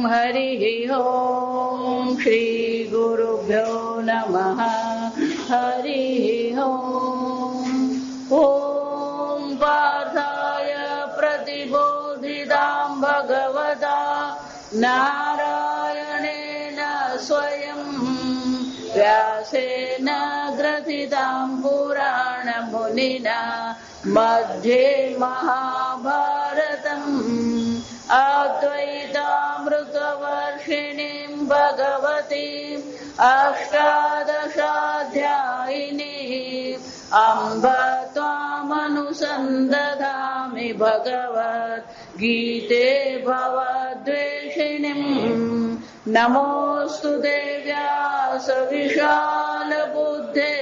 हरिः ओम् श्री गुरुभ्यो नमः हरिः ओम् ॐ पार्थाय प्रतिबोधितां भगवता नारायणेन स्वयं व्यासेन ग्रथितां पुराणमुनिना मध्ये महाभारतम् अद्वैतामृतवर्षिणीं भगवतीम् अष्टादशाध्यायिनीम् अम्ब त्वामनुसन्दधामि भगवद्गीते भवद्वेषिणीम् नमोऽस्तु देव्यास विशालबुद्धे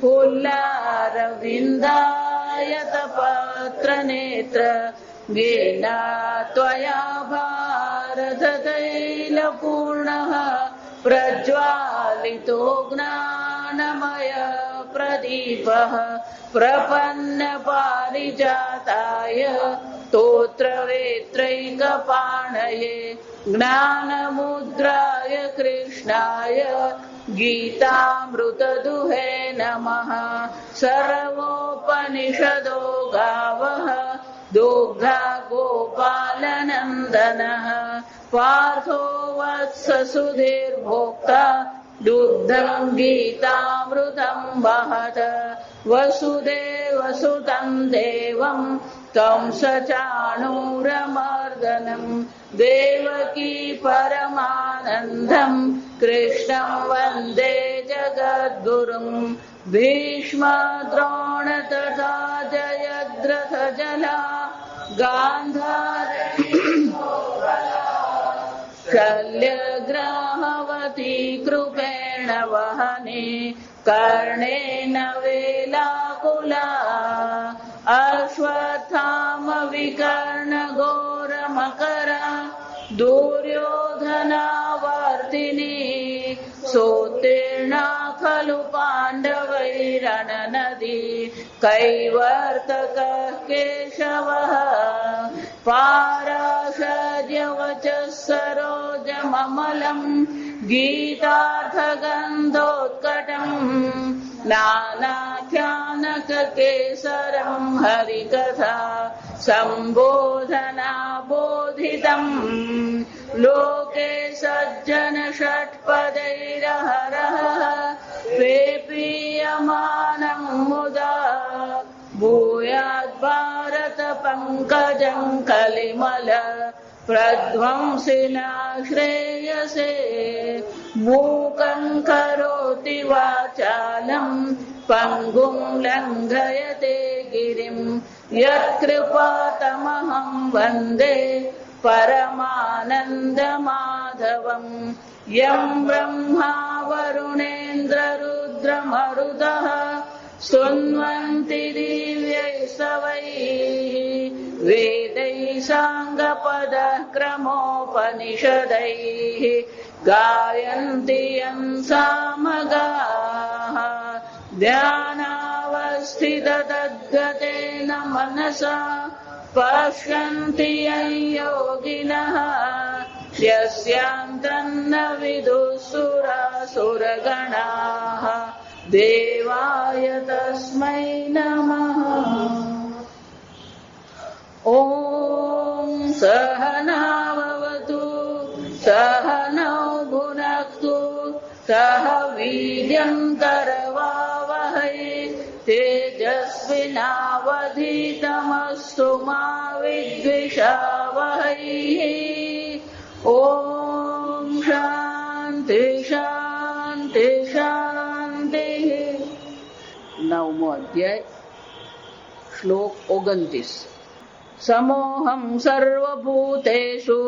पुल्लारविन्दायतपत्रनेत्र येन त्वया भारततैलपूर्णः प्रज्वालितो ज्ञानमय प्रदीपः प्रपन्नपारिजाताय स्तोत्रवेत्रैकपाणये ज्ञानमुद्राय कृष्णाय गीतामृतदुहे नमः। सर्वोपनिषदो गावः दुग्धा गोपालनन्दनः पार्थो वत्स सुधीर्भोक्ता दुग्धं गीतामृतं वहत वसुदेवसुतं देवं तं सचाणूरमर्दनं देवकी परमानन्दं कृष्णं वन्दे जगद्गुरुं भीष्मद्रोण तथा जयद्रथजला गान्धारी शल्यग्राहवती कृपेण वहने कर्णेन वेलाकुला अश्वत्थाम विकर्ण घोरमकरा दुर्योधनावर्तिनी सोत्तीर्णा खलु पाण्डवैरणनदी कैवर्तकः केशवः पाराशर्यवचः सरोजममलम् गीतार्थगन्धोत्कटम् नानाख्यानककेसरम् हरिकथा सम्बोधना बोधितम् लोके सज्जन षट्पदैरहरः पेपीयमानम् मुदा भूयात् भारत पङ्कजं कलिमल प्रध्वंसिना श्रेयसे मूकं करोति वाचालं पङ्गुं लङ्घयते गिरिं यत्कृपातमहं वन्दे परमानन्दमाधवम् यं ब्रह्मा वरुणेन्द्ररुद्रमरुतः स्तुन्वन्ति दिव्यैस्तवैः वेदैः साङ्गपदः क्रमोपनिषदैः गायन्ति यं सामगाः ध्यानावस्थिततद्गतेन मनसा पश्यन्ति यं योगिनः यस्यान्तन्न विदुःसुरासुरगणाः देवाय तस्मै नमः। ॐ सहनावतु सहनौ भुनक्तु सह वीर्यं करवावहै तेजस्विनावधीतमस्तु मा विद्विषावहै। ॐ शान्ति शान्ति शान्तिः। नवमो अध्याय श्लोक 29। समोहं सर्वभूतेषु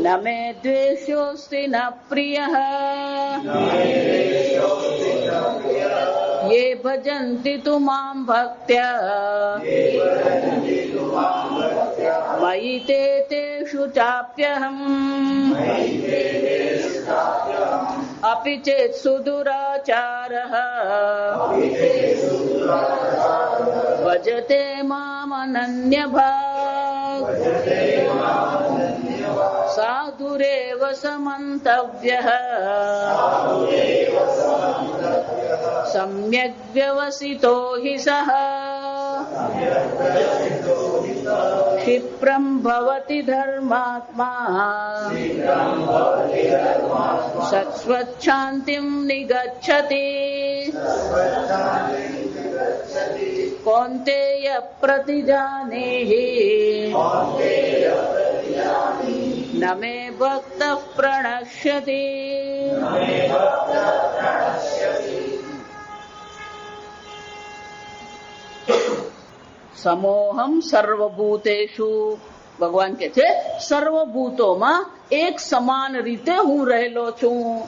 न मे द्वेष्योऽस्ति न प्रियः ये भजन्ति तु मां भक्त्या मयि ते तेषु चाप्यहम् अपि चेत् सुदुराचारः भजते मामनन्यभाक् સાધુરેવ સમંતવ્યઃ સમ્યક વ્યવસિતો હિ સઃ ક્ષિપ્રમ ભવતિ ધર્માત્મા સત્સ્વચ્છાન્તિમ નિગચ્છતિ કૌન્તેય પ્રતિજાનેહિ ન મે ભક્તઃ પ્રણશ્યતિ. સમોહમ સર્વભૂતેષુ, ભગવાન કે છે સર્વભૂતોમાં એક સમાન રીતે હું રહેલો છું.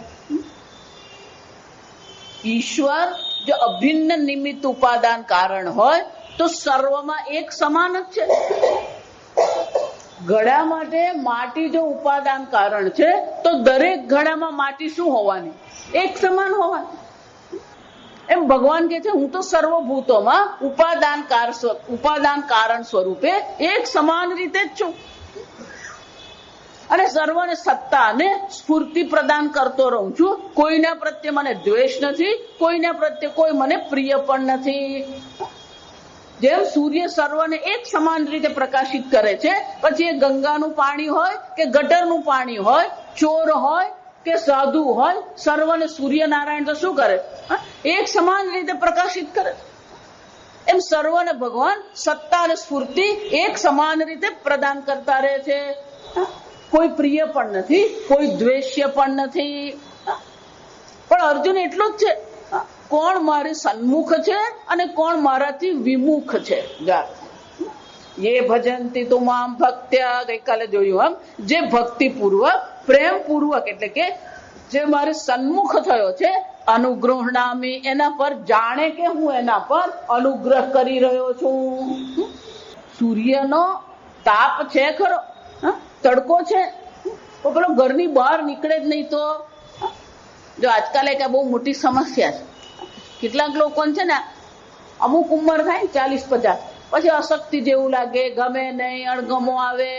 ઈશ્વર જો અભિન્ન નિમિત્ત ઉપાદાન કારણ હોય તો સર્વમાં એક સમાન જ છે. ઘડા માટે માટી જો ઉપાદાન કારણ છે તો દરેક ઘડામાં માટી શું હોવાની? એક સમાન હોવાની. એમ ભગવાન કે છે હું તો સર્વભૂતોમાં ઉપાદાન કારણ સ્વરૂપે એક સમાન રીતે જ છું અને સર્વને સત્તા અને સ્ફૂર્તિ પ્રદાન કરતો રહું છું. કોઈના પ્રત્યે મને દ્વેષ નથી, કોઈના પ્રત્યે કોઈ મને પ્રિય પણ નથી. જેમ સૂર્ય સર્વને એક સમાન રીતે પ્રકાશિત કરે છે, પછી એ ગંગાનું પાણી હોય કે ગટરનું પાણી હોય, ચોર હોય કે સાધુ હોય, સર્વને સૂર્યનારાયણ તો શું કરે? એક સમાન રીતે પ્રકાશિત કરે. એમ સર્વને ભગવાન સત્તા અને સ્ફૂર્તિ એક સમાન રીતે પ્રદાન કરતા રહે છે. કોઈ પ્રિય પણ નથી, કોઈ દ્વેષ્ય પણ નથી. પણ અર્જુન એટલું જ છે, કોણ મારી સન્મુખ છે અને કોણ મારાથી વિમુખ છે. યે ભજન્તિ તુ મામ ભક્ત્યા, ગઈકાલે જોયું આમ, જે ભક્તિપૂર્વક પ્રેમપૂર્વક એટલે કે જે મારે સન્મુખ થયો છે, અનુગૃહણામી, એના પર જાણે કે હું એના પર અનુગ્રહ કરી રહ્યો છું. સૂર્યનો તાપ છે ખરો, તડકો છે, તો પેલો ઘરની બહાર નીકળે જ નહીં. તો જો આજકાલ એક બહુ મોટી સમસ્યા છે. કેટલાક લોકો છે ને અમુક ઉંમર થાય 40-50 પછી અશક્તિ જેવું લાગે, ગમે નહીં, અણગમો આવે.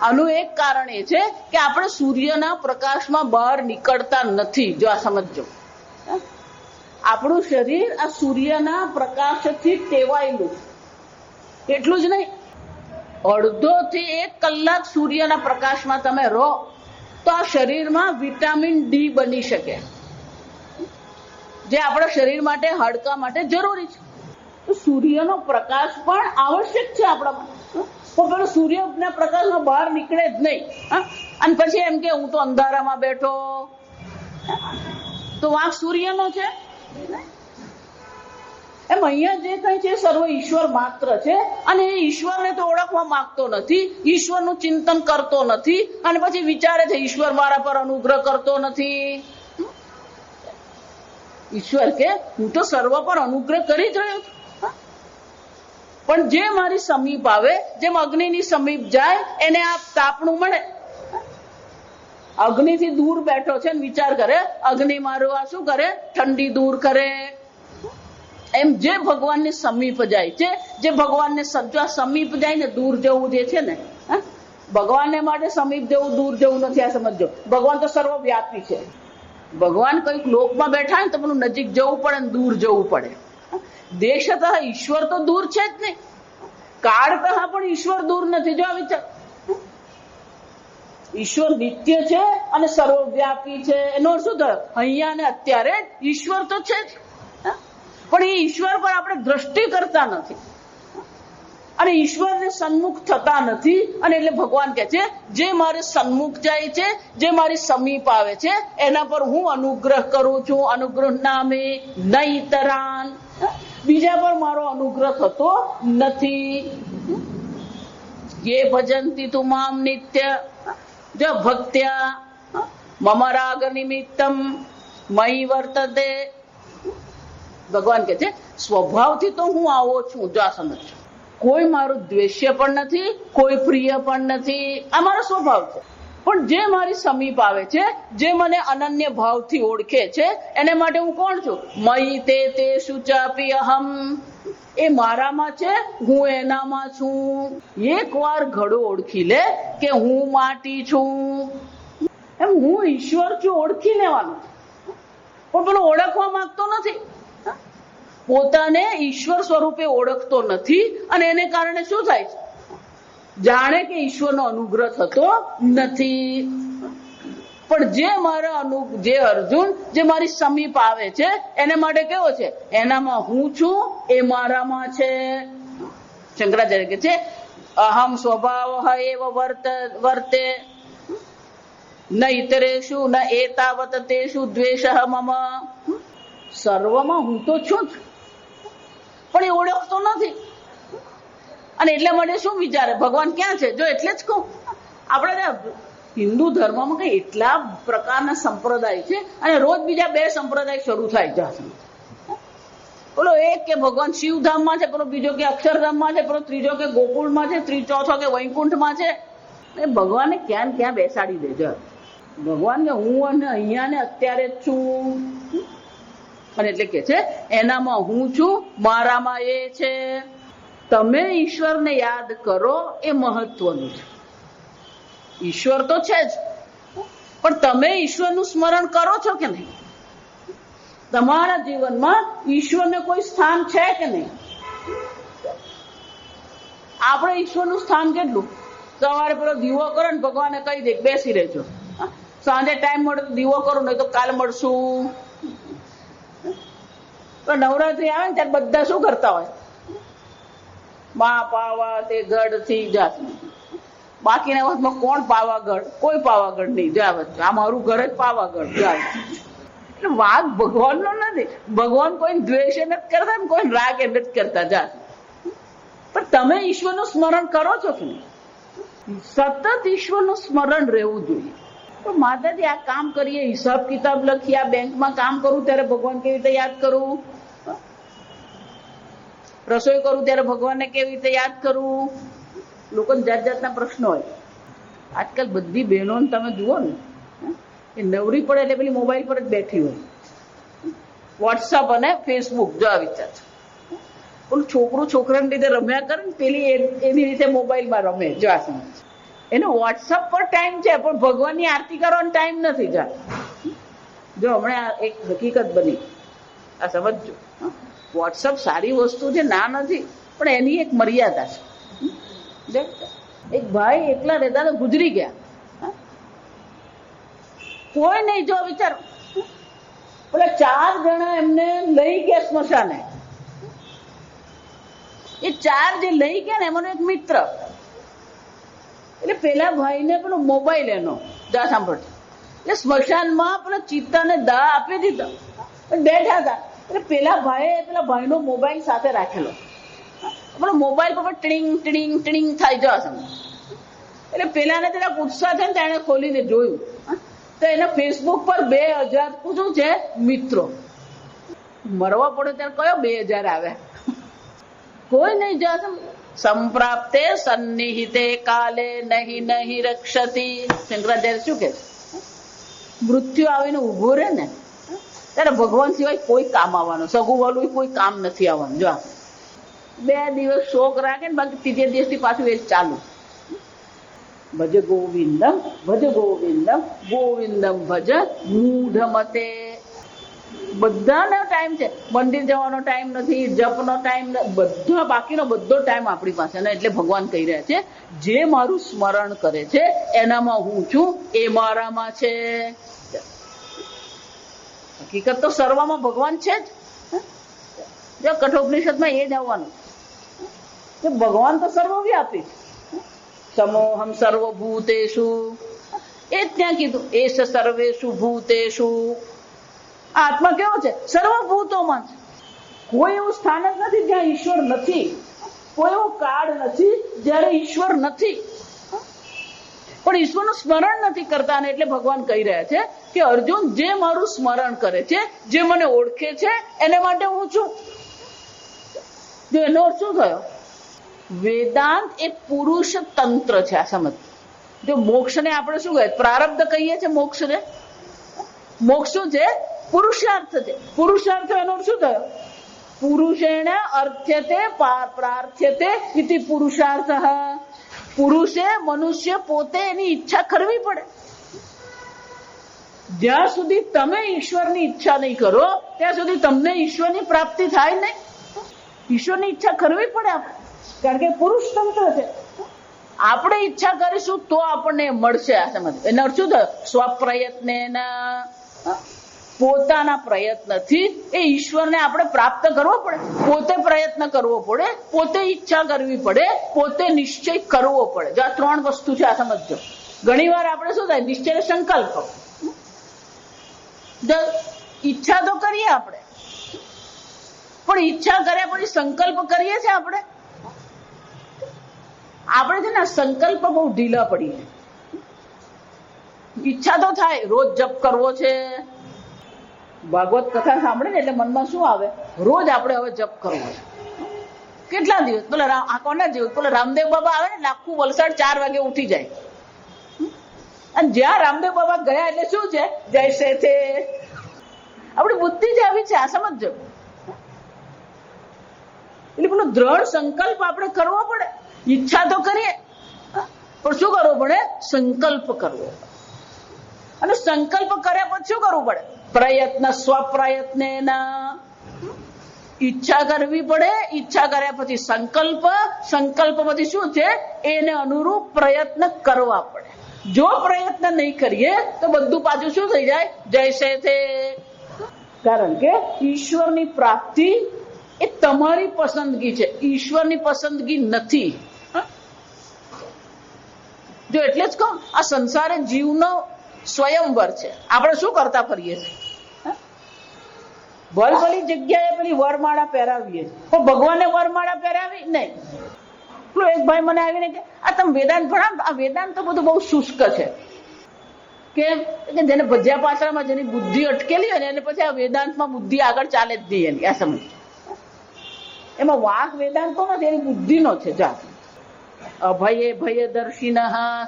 આનું એક કારણ એ છે કે આપણે સૂર્યના પ્રકાશમાં બહાર નીકળતા નથી. જો આ સમજો, આપણું શરીર આ સૂર્યના પ્રકાશથી ટેવાયેલું. એટલું જ નહીં, અડધો થી 1 કલાક સૂર્યના પ્રકાશમાં તમે રહો તો આ શરીરમાં વિટામિન ડી બની શકે, જે આપણા શરીર માટે, હાડકા માટે જરૂરી છે. તો સૂર્યનો પ્રકાશ પણ આવશ્યક છે આપણા માટે. તો પેલો સૂર્યના પ્રકાશમાં બહાર નીકળે જ નહીં અને પછી એમ કે હું તો અંધારામાં બેઠો, તો વાંક સૂર્યનો છે. એમ અહીંયા જે કઈ છે સર્વ ઈશ્વર માત્ર છે અને એ ઈશ્વરને તો ઓળખવા માંગતો નથી, ઈશ્વરનું ચિંતન કરતો નથી અને પછી વિચારે છે ઈશ્વર મારા પર અનુગ્રહ કરતો નથી. ઈશ્વર કે હું તો સર્વ પર અનુગ્રહ કરી જ રહ્યો છું, પણ જે મારી સમીપ આવે, જેમ અગ્નિની સમીપ જાય એને આ તાપણું મળે. અગ્નિથી દૂર બેઠો છે ને વિચાર કરે અગ્નિ મારું આ શું કરે? ઠંડી દૂર કરે. એમ જે ભગવાનની સમીપ જાય છે, જે ભગવાનને સમીપ જાય ને દૂર જવું જે છે ને, ભગવાનને માટે સમીપ જવું દૂર જવું નથી. આ સમજો, ભગવાન તો સર્વવ્યાપી છે. ભગવાન કઈક લોકમાં બેઠા ને તો પેલું નજીક જવું પડે ને દૂર જવું પડે. દેશતઃ ઈશ્વર તો દૂર છે જ નહીં, કાળતઃ પણ ઈશ્વર દૂર નથી. જો આ વિચાર, ઈશ્વર નિત્ય છે અને સર્વવ્યાપી છે. એનો શું થયો? અહીંયા ને અત્યારે ઈશ્વર તો છે જ, પણ એ ઈશ્વર પર આપણે દ્રષ્ટિ કરતા નથી અને ઈશ્વરને સન્મુખ થતા નથી. અને એટલે ભગવાન કહે છે જે મારે સન્મુખ જાય છે, જે મારી સમીપ આવે છે, એના પર હું અનુગ્રહ કરું છું. અનુગ્રહ નામે નૈતરાન, બીજા પર મારો અનુગ્રહ થતો નથી. યે ભજન્તિ તુ મામ નિત્ય જો ભક્ત્યા મમ રાગ નિમિત્તમ મયી વર્તતે. ભગવાન કહે છે સ્વભાવથી તો હું આવો છું. જો આ સમજ, કોઈ મારું દ્વેષ્ય પણ નથી, કોઈ પ્રિય પણ નથી. આ મારો સ્વભાવ છે. પણ જે મારી સમીપ આવે છે, જે મને અનન્ય ભાવથી ઓળખે છે, એને માટે હું કોણ છું? મયી તે શુચાપી અહમ. એ મારામાં છે, હું એનામાં છું. એકવાર ઘડો ઓળખી લે કે હું માટી છું, એમ હું ઈશ્વર છું ઓળખી લેવાનું. પણ પેલો ઓળખવા માંગતો નથી, પોતાને ઈશ્વર સ્વરૂપે ઓળખતો નથી, અને એને કારણે શું થાય છે? જાણે કે ઈશ્વરનો અનુગ્રહ થતો નથી. પણ જે અર્જુન જે મારી સમીપ આવે છે એને માટે કેવો છે? એનામાં હું છું, એ મારામાં છે. શંકરાચાર્ય કે છે અહમ સ્વભાવ એવ વર્તે ન ઇતરેષુ ન એતાવત તેષુ દ્વેષ મમ. સર્વમાં હું તો છું જ, પણ એ ઓળખતો નથી. અને એટલે માટે શું વિચારે ભગવાન ક્યાં છે? જો એટલે જ કહું, આપણે હિન્દુ ધર્મમાં કઈ એટલા પ્રકારના સંપ્રદાય છે, અને રોજ બીજા 2 સંપ્રદાય શરૂ થાય છે. પેલો એક કે ભગવાન શિવધામમાં છે, પેલો બીજો કે અક્ષરધામમાં છે, પેલો ત્રીજો કે ગોકુળમાં છે, ચોથો કે વૈકુંઠમાં છે. એ ભગવાનને ક્યાં ને ક્યાં બેસાડી દેજો. ભગવાન કે હું અને અહીંયા ને અત્યારે જ છું. અને એટલે કે છે એનામાં હું છું, મારામાં એ છે. તમે ઈશ્વરને યાદ કરો એ મહત્વનું છે. ઈશ્વર તો છે જ, પણ તમે ઈશ્વરનું સ્મરણ કરો છો કે નહીં? તમારા જીવનમાં ઈશ્વરને કોઈ સ્થાન છે કે નહીં? આપણે ઈશ્વરનું સ્થાન કેટલું? સવારે પેલો દીવો કરો ને ભગવાનને કહી દે બેસી રહેજો, સાંજે ટાઈમ મળે તો દીવો કરો, નહીં તો કાલ મળશું. તો નવરાત્રી આવે ને ત્યારે બધા શું કરતા હોય? માં પાવા તે ગઢ થી જાત. બાકીના વખતમાં કોણ પાવાગઢ? કોઈ પાવાગઢ નહીં. જા આ મારું ઘર જ પાવાગઢ. જા. એટલે વાત ભગવાનનો નથી. ભગવાન કોઈ દ્વેષ નથી કરતા ને કોઈ રાગ નથી કરતા. જા. પણ તમે ઈશ્વરનું સ્મરણ કરો છો કે નહીં? સતત ઈશ્વરનું સ્મરણ રહેવું જોઈએ. તો માતાજી આ કામ કરીએ, હિસાબ કિતાબ લખીએ, આ બેંકમાં કામ કરું ત્યારે ભગવાન કેવી રીતે યાદ કરું, રસોઈ કરું ત્યારે ભગવાનને કેવી રીતે યાદ કરું. લોકોને જાત જાતના પ્રશ્નો હોય. આજકાલ બધી બહેનોને તમે જુઓ ને, એ નવરી પડે એટલે પેલી મોબાઈલ પર જ બેઠી હોય. વોટ્સઅપ અને ફેસબુક જો આ વિચાર છે. પણ છોકરું છોકરાને રીતે રમ્યા કરે ને, પેલી એની રીતે મોબાઈલમાં રમે. જો આ સમજ, એને વોટ્સઅપ પર ટાઈમ છે, પણ ભગવાનની આરતી કરવાનો ટાઈમ નથી. જા જો હમણાં એક હકીકત બની, આ સમજજો. વોટ્સઅપ સારી વસ્તુ છે, ના નથી, પણ એની એક મર્યાદા છે. એક ભાઈ એકલા રહેતા તો ગુજરી ગયા, કોઈ નહીં. જો વિચાર, પેલા 4 જણા એમને લઈ ગયા સ્મશાને. એ 4 જે લઈ ગયા ને એમાંનો એક મિત્ર. એટલે પેલા ભાઈને પેલો મોબાઈલ એનો જા સાંભળતો, એટલે સ્મશાનમાં પેલા ચિત્તાને દાહ આપી દીધા, બેઠા હતા. એટલે પેલા ભાઈનો મોબાઈલ સાથે રાખેલો. પેલો મોબાઈલ પર ટીડિંગ ટીડિંગ ટીડિંગ થાય. જો સમજ. એટલે પેલાને જરા ઉત્સાહ છે ને, તેને ખોલીને જોયું તો એના ફેસબુક પર 2000 શું છે મિત્રો. મરવા પડે ત્યારે કયો 2000 આવ્યા? કોઈ નહીં. જા સંપ્રાપ્તે સન્નિહિતે કાલે નહીં નહીં રક્ષતી. શંકરાચાર્ય શું કે છે? મૃત્યુ આવીને ઉભો રહે ને ત્યારે ભગવાન સિવાય કોઈ કામ આવવાનું, સગું વાળું કોઈ કામ નથી આવવાનું. જો 2 દિવસ શોક રાખે ને, બાકી ત્રીજે દિવસથી પાછું એ ચાલુ. ભજ ગોવિંદમ ગોવિંદમ ભજ મૂઢમતે. બધાનો ટાઈમ છે, મંદિર જવાનો ટાઈમ નથી, જપનો ટાઈમ, બધા બાકીનો બધો ટાઈમ આપણી પાસે. એટલે ભગવાન કહી રહ્યા છે જે મારું સ્મરણ કરે છે એનામાં હું છું, એ મારામાં છે. હકીકત તો સર્વમાં ભગવાન છે જ. જો કઠોપનિષદમાં એ જ આવવાનું કે ભગવાન તો સર્વવ્યાપી છે. સમોહમ સર્વભૂતેષુ, એ જ ત્યાં કીધું. એસ સર્વેષુ ભૂતેષુ. આત્મા કેવો છે? સર્વભૂતોમાં છે. કોઈ એવું સ્થાન જ નથી જ્યાં ઈશ્વર નથી. કોઈ એવો કાળ નથી જ્યારે ઈશ્વર નથી. પણ ઈશ્વરનું સ્મરણ નથી કરતા, અને એટલે ભગવાન કહી રહ્યા છે કે અર્જુન, જે મારું સ્મરણ કરે છે, જે મને ઓળખે છે, એને માટે હું છું. જો એનો અર્થ શું થયો? વેદાંત એ પુરુષ તંત્ર છે. આ સમજ. જો મોક્ષને આપણે શું કહે? પ્રારબ્ધ કહીએ છીએ. મોક્ષને મોક્ષ શું છે? પુરુષાર્થ છે. પુરુષાર્થ એનો શું થયો? પુરુષેણ અર્થ્યતે પ્રાર્થ્યતે ઇતિ પુરુષાર્થઃ. પુરુષે મનુષ્ય પોતે એની ઈચ્છા કરવી પડે. જ્યાં સુધી તમે ઈશ્વરની ઈચ્છા નહીં કરો ત્યાં સુધી તમને ઈશ્વરની પ્રાપ્તિ થાય નહીં. ઈશ્વરની ઈચ્છા કરવી પડે આપણે, કારણ કે પુરુષ તંત્ર છે. આપણે ઈચ્છા કરીશું તો આપણને મળશે. આ સમજ એનો અર્થ શું થયો? સ્વપ્રયત્ન, પોતાના પ્રયત્નથી એ ઈશ્વરને આપણે પ્રાપ્ત કરવો પડે. પોતે પ્રયત્ન કરવો પડે, પોતે ઈચ્છા કરવી પડે, પોતે નિશ્ચય કરવો પડે. જો આ ત્રણ વસ્તુ છે, આ સમજો. ઘણી વાર આપણે શું થાય? નિશ્ચય સંકલ્પ. ઈચ્છા તો કરીએ આપણે, પણ ઈચ્છા કર્યા પછી સંકલ્પ કરીએ છીએ આપણે છે ને સંકલ્પ બહુ ઢીલા પડીએ. ઈચ્છા તો થાય, રોજ જપ કરવો છે. ભાગવત કથા સાંભળે ને એટલે મનમાં શું આવે? રોજ આપણે હવે જપ કરવો છે. કેટલા દિવસ? પેલા આ કોના જેવું? પેલા રામદેવ બાબા આવે ને, આખું વલસાડ 4 વાગે ઉઠી જાય. અને જ્યાં રામદેવ બાબા ગયા એટલે શું છે? જૈસે છે. આપણી બુદ્ધિ જ આવી છે, આ સમજો. એટલે પેલો દ્રઢ સંકલ્પ આપણે કરવો પડે. ઈચ્છા તો કરીએ, પણ શું કરવું પડે? સંકલ્પ કરવો. અને સંકલ્પ કર્યા પછી શું કરવું પડે? પ્રયત્ન, સ્વપ્રયત્ન. ઈચ્છા કરવી પડે, ઈચ્છા કર્યા પછી સંકલ્પ, સંકલ્પ પછી શું છે? એને અનુરૂપ પ્રયત્ન કરવા પડે. જો પ્રયત્ન નહીં કરીએ તો બધું પાછું શું થઈ જાય? જૈસે તે. કારણ કે ઈશ્વરની પ્રાપ્તિ એ તમારી પસંદગી છે, ઈશ્વરની પસંદગી નથી. જો એટલે જ કહું, આ સંસારે જીવનો સ્વયંવર છે. આપણે શું કરતા ફરીએ છીએ? ભલભલી જગ્યાએ પેલી વરમાળા પહેરાવીએ, પણ ભગવાને વરમાળા પહેરાવી નહીં. પેલો એક ભાઈ મને આવીને કે આ તમે વેદાંત ભણાવ. આ વેદાંત તો બધું બહુ શુષ્ક છે. કે જેને ભજ્યા પાછળમાં જેની બુદ્ધિ અટકેલી હોય ને એને પછી આ વેદાંતમાં બુદ્ધિ આગળ ચાલે જ નહીં એની. આ સમજ એમાં વાક વેદાંતો નથી, એની બુદ્ધિનો છે. જા અભયે ભયદર્શિન.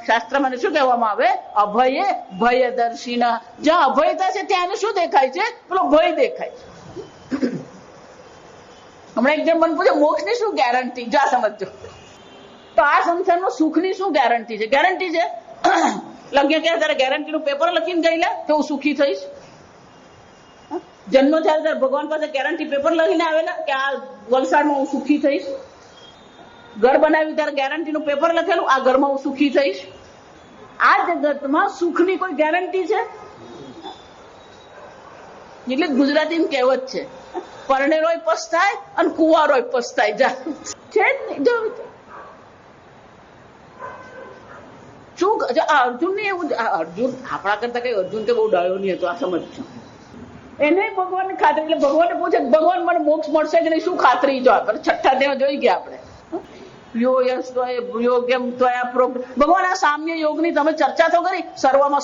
શાસ્ત્રમાં શું કહેવામાં આવે? અભયે ભયદર્શિન. જ્યાં અભયતા છે ત્યાં શું દેખાય છે? પેલો ભય દેખાય છે. હમણાં એક જેમ મને પૂછે મોક્ષની શું ગેરંટી? જા સમજો. તો આ સંસારમાં સુખની શું ગેરંટી છે? ગેરંટી છે લગ્ન ક્યારે તારે ગેરંટીનું પેપર લખીને ગયેલા કે હું સુખી થઈશ? જન્મ ત્યારે તારે ભગવાન પાસે ગેરંટી પેપર લખીને આવેલા કે આ વલસાડમાં હું સુખી થઈશ? ઘર બનાવ્યું ત્યારે ગેરંટીનું પેપર લખેલું આ ઘરમાં હું સુખી થઈશ? આ જગતમાં સુખની કોઈ ગેરંટી છે? એટલે ગુજરાતીમાં કહેવત છે, પરણેરોય પસ્તાય અને કુંવારોય પસ્તાય. જા છે જ નહીં. જો શું અર્જુન ને એવું, અર્જુન આપણા કરતા કઈ અર્જુન તો બહુ ડાયો નહીં હતો. આ સમજ એને ભગવાનની ખાતરી. એટલે ભગવાનને પૂછે ભગવાન મને મોક્ષ મળશે કે નહીં, શું ખાતરી? જો છઠ્ઠા દેવા જોઈ ગયા આપણે. ભગવાન આ સામ્ય યોગની તમે ચર્ચા તો કરી, સર્વમાં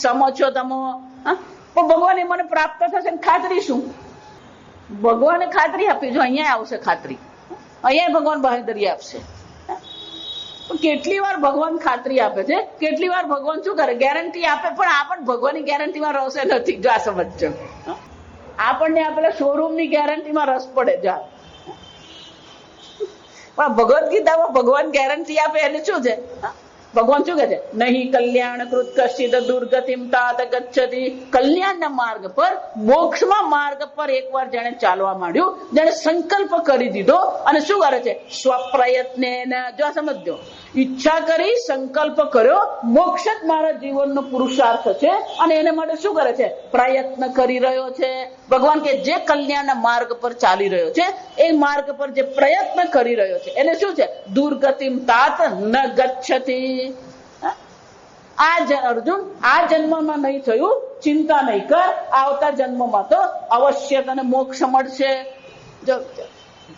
સમજો તમે, પણ ભગવાન મને પ્રાપ્ત થશે ખાતરી શું? ભગવાને ખાતરી આપી. જો અહીંયા આવશે ખાતરી, અહીંયા ભગવાન બાહેધરી આપશે. કેટલી વાર ભગવાન ખાતરી આપે છે, કેટલી વાર ભગવાન શું કરે? ગેરંટી આપે. પણ આપણને ભગવાનની ગેરંટીમાં રસ નથી. જો આ સમજો. આપણને આપેલા શોરૂમની ગેરંટીમાં રસ પડે. જા પણ ભગવદ ગીતામાં ભગવાન ગેરંટી આપે એને શું છે? ભગવાન શું કહે છે? નહીં કલ્યાણ કૃત કશ્ચિત દુર્ગતિમ તાત ગચ્છતિ. કલ્યાણના માર્ગ પર, મોક્ષમાં માર્ગ પર એકવાર જેને ચાલવા માંડ્યું, જેને સંકલ્પ કરી દીધો અને શું કરે છે? સ્વપ્રયત્ન. જો સમજો, ઈચ્છા કરી, સંકલ્પ કર્યો, મોક્ષ જ મારા જીવનનો પુરુષાર્થ છે અને એને માટે શું કરે છે? પ્રયત્ન કરી રહ્યો છે. ભગવાન કે જે કલ્યાણના માર્ગ પર ચાલી રહ્યો છે, એ માર્ગ પર જે પ્રયત્ન કરી રહ્યો છે એને શું છે? દુર્ગતિમ તાત ન ગચ્છતિ. આ અર્જુન આ જન્મમાં નહીં થયું, ચિંતા નહીં કર, આવતા જન્મમાં તો અવશ્ય તને મોક્ષ મળશે.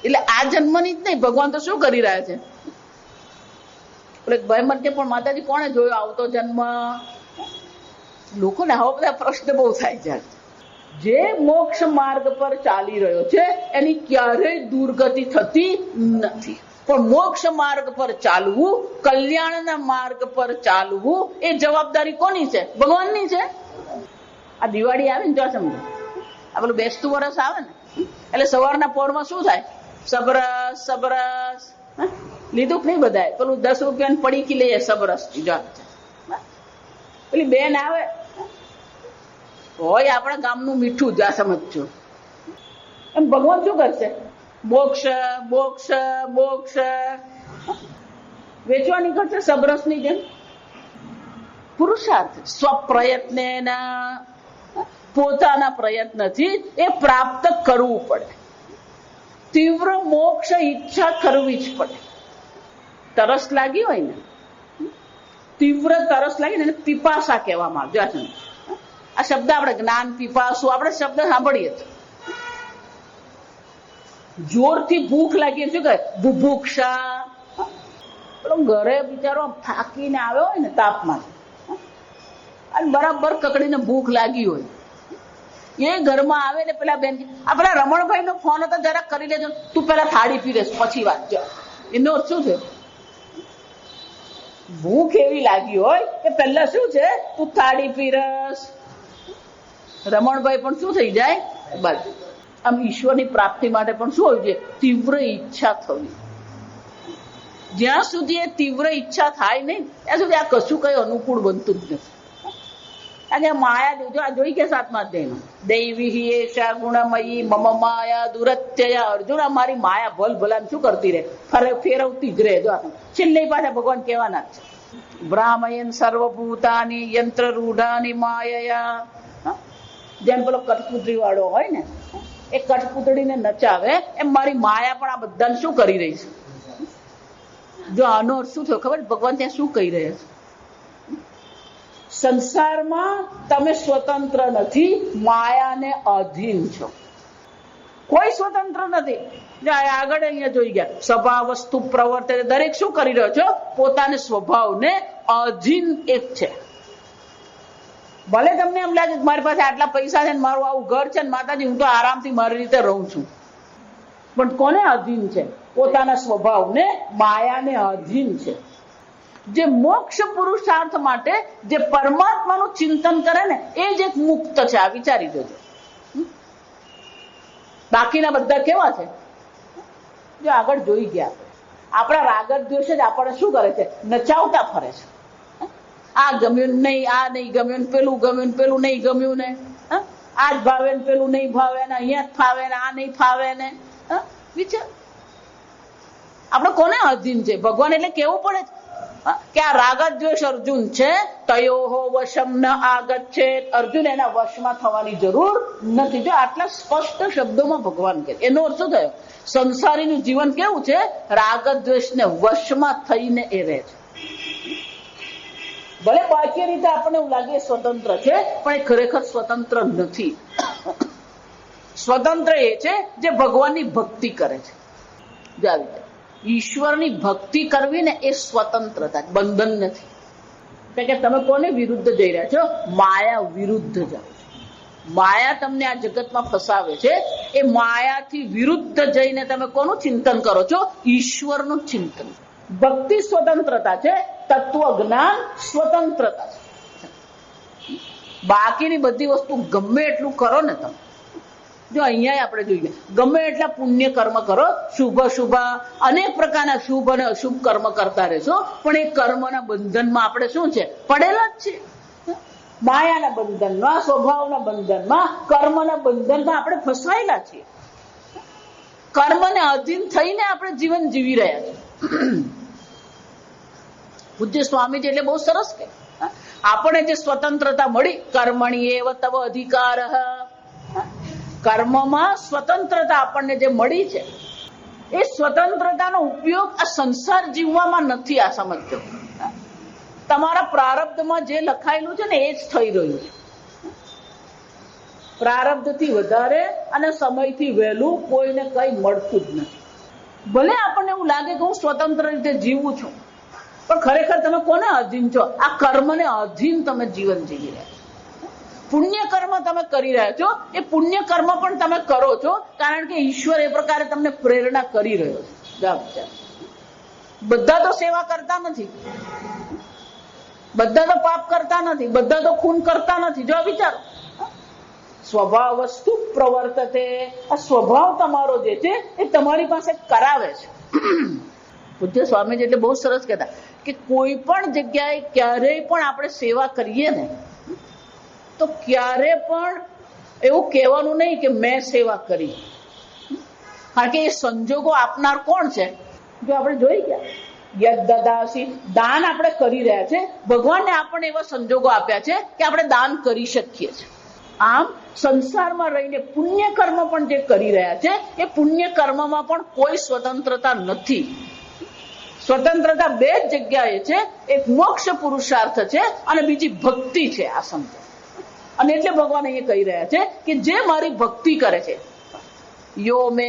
એટલે આ જન્મની જ નહીં, ભગવાન તો શું કરી રહ્યા છે? ભાઈ મને કે પણ માતાજી કોણે જોયો આવતો જન્મ? લોકોને આવા બધા પ્રશ્ન બહુ થાય છે. જે મોક્ષ માર્ગ પર ચાલી રહ્યો છે એની ક્યારેય દુર્ગતિ થતી નથી. પણ મોક્ષ માર્ગ પર ચાલવું, કલ્યાણના માર્ગ પર ચાલવું, એ જવાબદારી કોની છે? ભગવાનની છે. આ દિવાળી આવે ને જો સમજો, આ પેલું બેસતું વરસ આવે ને, એટલે સવારના પોરમાં શું થાય? સબરસ સબરસ લીધું નહીં બધાએ? પેલું 10 રૂપિયાની પડીકી લઈએ સબરસ. પેલી બેન આવે હોય આપણા ગામનું મીઠું જ, આ સમજજો. એમ ભગવાન શું કરશે? મોક્ષ મોક્ષ મોક્ષ વેચવા નીકળશે સબરસ ની જેમ. પુરુષાર્થ સ્વપ્રયત્ન, પોતાના પ્રયત્નથી એ પ્રાપ્ત કરવું પડે. તીવ્ર મોક્ષ ઈચ્છા કરવી જ પડે. તરસ લાગી હોય ને, તીવ્ર તરસ લાગી ને પીપાસા કહેવામાં આવે. આ શબ્દ આપણે જ્ઞાન પીપાસુ આપણે શબ્દ સાંભળીએ છીએ. જોરથી ભૂખ લાગી શું કહે? બુભુક્ષા. પેલો ઘરે બિચારો થાકીને આવ્યો હોય ને તાપમાં, અને બરાબર કકડીને ભૂખ લાગી હોય, એ ઘરમાં આવે ને પેલા બેન આપણા રમણભાઈ નો ફોન હતો, જરા કરી લેજો, તું પેલા થાળી પીરેસ પછી વાત. એનો શું છે? ભૂખ એવી લાગી હોય કે પેલા શું છે? તું થાળી પીરસ. રમણભાઈ પણ શું થઈ જાય? બસ. આમ ઈશ્વરની પ્રાપ્તિ માટે પણ શું હોય છે? તીવ્ર ઈચ્છા થવી. જ્યાં સુધી એ તીવ્ર ઈચ્છા થાય નહીં ત્યાં સુધી આ કશું કઈ અનુકૂળ બનતું જ નથી. અને માયા દેજો આ જોઈ કે 7મા અધ્યાયમાં દૈવી એશા ગુણમયી મમ માયા દુરત્યય. અર્જુન મારી માયા ભલ ભલા શું કરતી રહે? ફેરવતી જ રહે. જો છેલ્લે પાછા ભગવાન કહેવાના જ છે, બ્રાહ્મયન સર્વભૂતાની યંત્ર રૂઢાની માયા. જેમ પેલો કઠપુતળી વાળો હોય ને, એ કઠપુતળીને નચાવે એમ મારી માયા પણ આ બધાને શું કરી રહી છે. જો આનો શું થયો ખબર? ભગવાન ત્યાં શું કહી રહ્યા છે? સંસારમાં તમે સ્વતંત્ર નથી, માયાને અધીન છો. કોઈ સ્વતંત્ર નથી. આગળ અહીંયા જોઈ ગયા, સ્વભાવ વસ્તુ પ્રવર્તે. દરેક શું કરી રહ્યો છો? પોતાના સ્વભાવને અધીન એક છે. ભલે તમને એમ લાગે મારી પાસે આટલા પૈસા છે ને મારું આવું ઘર છે ને માતાજી હું તો આરામથી મારી રીતે રહું છું, પણ કોને અધીન છે? પોતાના સ્વભાવને, માયાને અધીન છે. જે મોક્ષ પુરુષાર્થ માટે જે પરમાત્માનું ચિંતન કરે ને એ જ એક મુક્ત છે. આ વિચારી જોજો. બાકીના બધા કેવા છે? જો આગળ જોઈ ગયા આપણા રાગ દ્વેષ જ આપણને શું કરે છે? નચાવતા ફરે છે. આ ગમ્યું નહીં, આ નહીં ગમ્યું, પેલું ગમ્યું, પેલું નહીં ગમ્યું ને, આ જ ભાવે ને પેલું નહીં ભાવે ને, અહીંયા જ ફાવે ને આ નહીં ફાવે ને. વિચાર આપણે કોને અધીન છે? ભગવાન એટલે કેવું પડે કે આ રાગ દ્વેષ અર્જુન છે, તયોહો વશમ ન આગત છે. અર્જુન એના વશમાં થવાની જરૂર નથી. જો આટલા સ્પષ્ટ શબ્દોમાં ભગવાન કહે. એનો અર્થ શું થયો? સંસારીનું જીવન કેવું છે? રાગ દ્વેષને વશમાં થઈને એ રહે છે. ભલે બાકી રીતે આપણને એવું લાગે સ્વતંત્ર છે, પણ એ ખરેખર સ્વતંત્ર નથી. સ્વતંત્ર એ છે જે ભગવાનની ભક્તિ કરે છે. ઈશ્વરની ભક્તિ કરવી ને એ સ્વતંત્રતા, બંધન નથી. કે તમે કોને વિરુદ્ધ જઈ રહ્યા છો? માયા વિરુદ્ધ જાઓ. માયા તમને આ જગતમાં ફસાવે છે. એ માયાથી વિરુદ્ધ જઈને તમે કોનું ચિંતન કરો છો? ઈશ્વરનું ચિંતન. ભક્તિ સ્વતંત્રતા છે, તત્વ જ્ઞાન સ્વતંત્રતા છે. બાકીની બધી વસ્તુ ગમે એટલું કરો ને તમે. જો અહીંયા આપણે જોઈએ, ગમે એટલા પુણ્ય કર્મ કરો, શુભ શુભ અનેક પ્રકારના શુભ અને અશુભ કર્મ કરતા રહેશો, પણ એ કર્મના બંધનમાં આપણે શું છે? પડેલા જ છે. માયાના બંધનમાં, સ્વભાવના બંધનમાં, કર્મના બંધનમાં આપણે ફસાયેલા છીએ. કર્મને અધીન થઈને આપણે જીવન જીવી રહ્યા છીએ. પૂજ્ય સ્વામીજી એટલે બહુ સરસ કે આપણે જે સ્વતંત્રતા મળી, કર્મણી એવ તવ અધિકાર. કર્મમાં સ્વતંત્રતા આપણને જે મળી છે, એ સ્વતંત્રતાનો ઉપયોગ આ સંસાર જીવવામાં નથી. આ સમજો, તમારા પ્રારબ્ધમાં જે લખાયેલું છે ને એ જ થઈ રહ્યું છે. પ્રારબ્ધથી વધારે અને સમયથી વહેલું કોઈને કઈ મળતું જ નથી. ભલે આપણને એવું લાગે કે હું સ્વતંત્ર રીતે જીવું છું, પણ ખરેખર તમે કોને અધીન છો? આ કર્મને અધીન તમે જીવન જીવી રહ્યા છો. પુણ્ય કર્મ તમે કરી રહ્યા છો, એ પુણ્ય કર્મ પણ તમે કરો છો કારણ કે ઈશ્વર એ પ્રકારે તમને પ્રેરણા કરી રહ્યો છે. બધા તો સેવા કરતા નથી, બધા તો પાપ કરતા નથી, બધા તો ખૂન કરતા નથી. જો વિચારો, સ્વભાવ વસ્તુ પ્રવર્તતે. આ સ્વભાવ તમારો જે છે એ તમારી પાસે કરાવે છે. પૂજ્ય સ્વામીજી એટલે બહુ સરસ કહેતા કે કોઈ પણ જગ્યાએ ક્યારેય પણ આપણે સેવા કરીએ ને તો ક્યારે પણ એવું કહેવાનું નહીં કે મેં સેવા કરી, કારણ કે એ સંજોગો આપનાર કોણ છે? જો આપણે જોઈ ગયા યદ્દદાસી, દાન આપણે કરી રહ્યા છે, ભગવાને આપણને એવા સંજોગો આપ્યા છે કે આપણે દાન કરી શકીએ છીએ. આમ સંસારમાં રહીને પુણ્ય કર્મ પણ જે કરી રહ્યા છે એ પુણ્ય કર્મમાં પણ કોઈ સ્વતંત્રતા નથી. સ્વતંત્રતા બે જ જગ્યાએ છે, એક મોક્ષ પુરુષાર્થ છે અને બીજી ભક્તિ છે. આ સમજો. અને એટલે ભગવાન અહીંયા કહી રહ્યા છે કે જે મારી ભક્તિ કરે છે, યો મે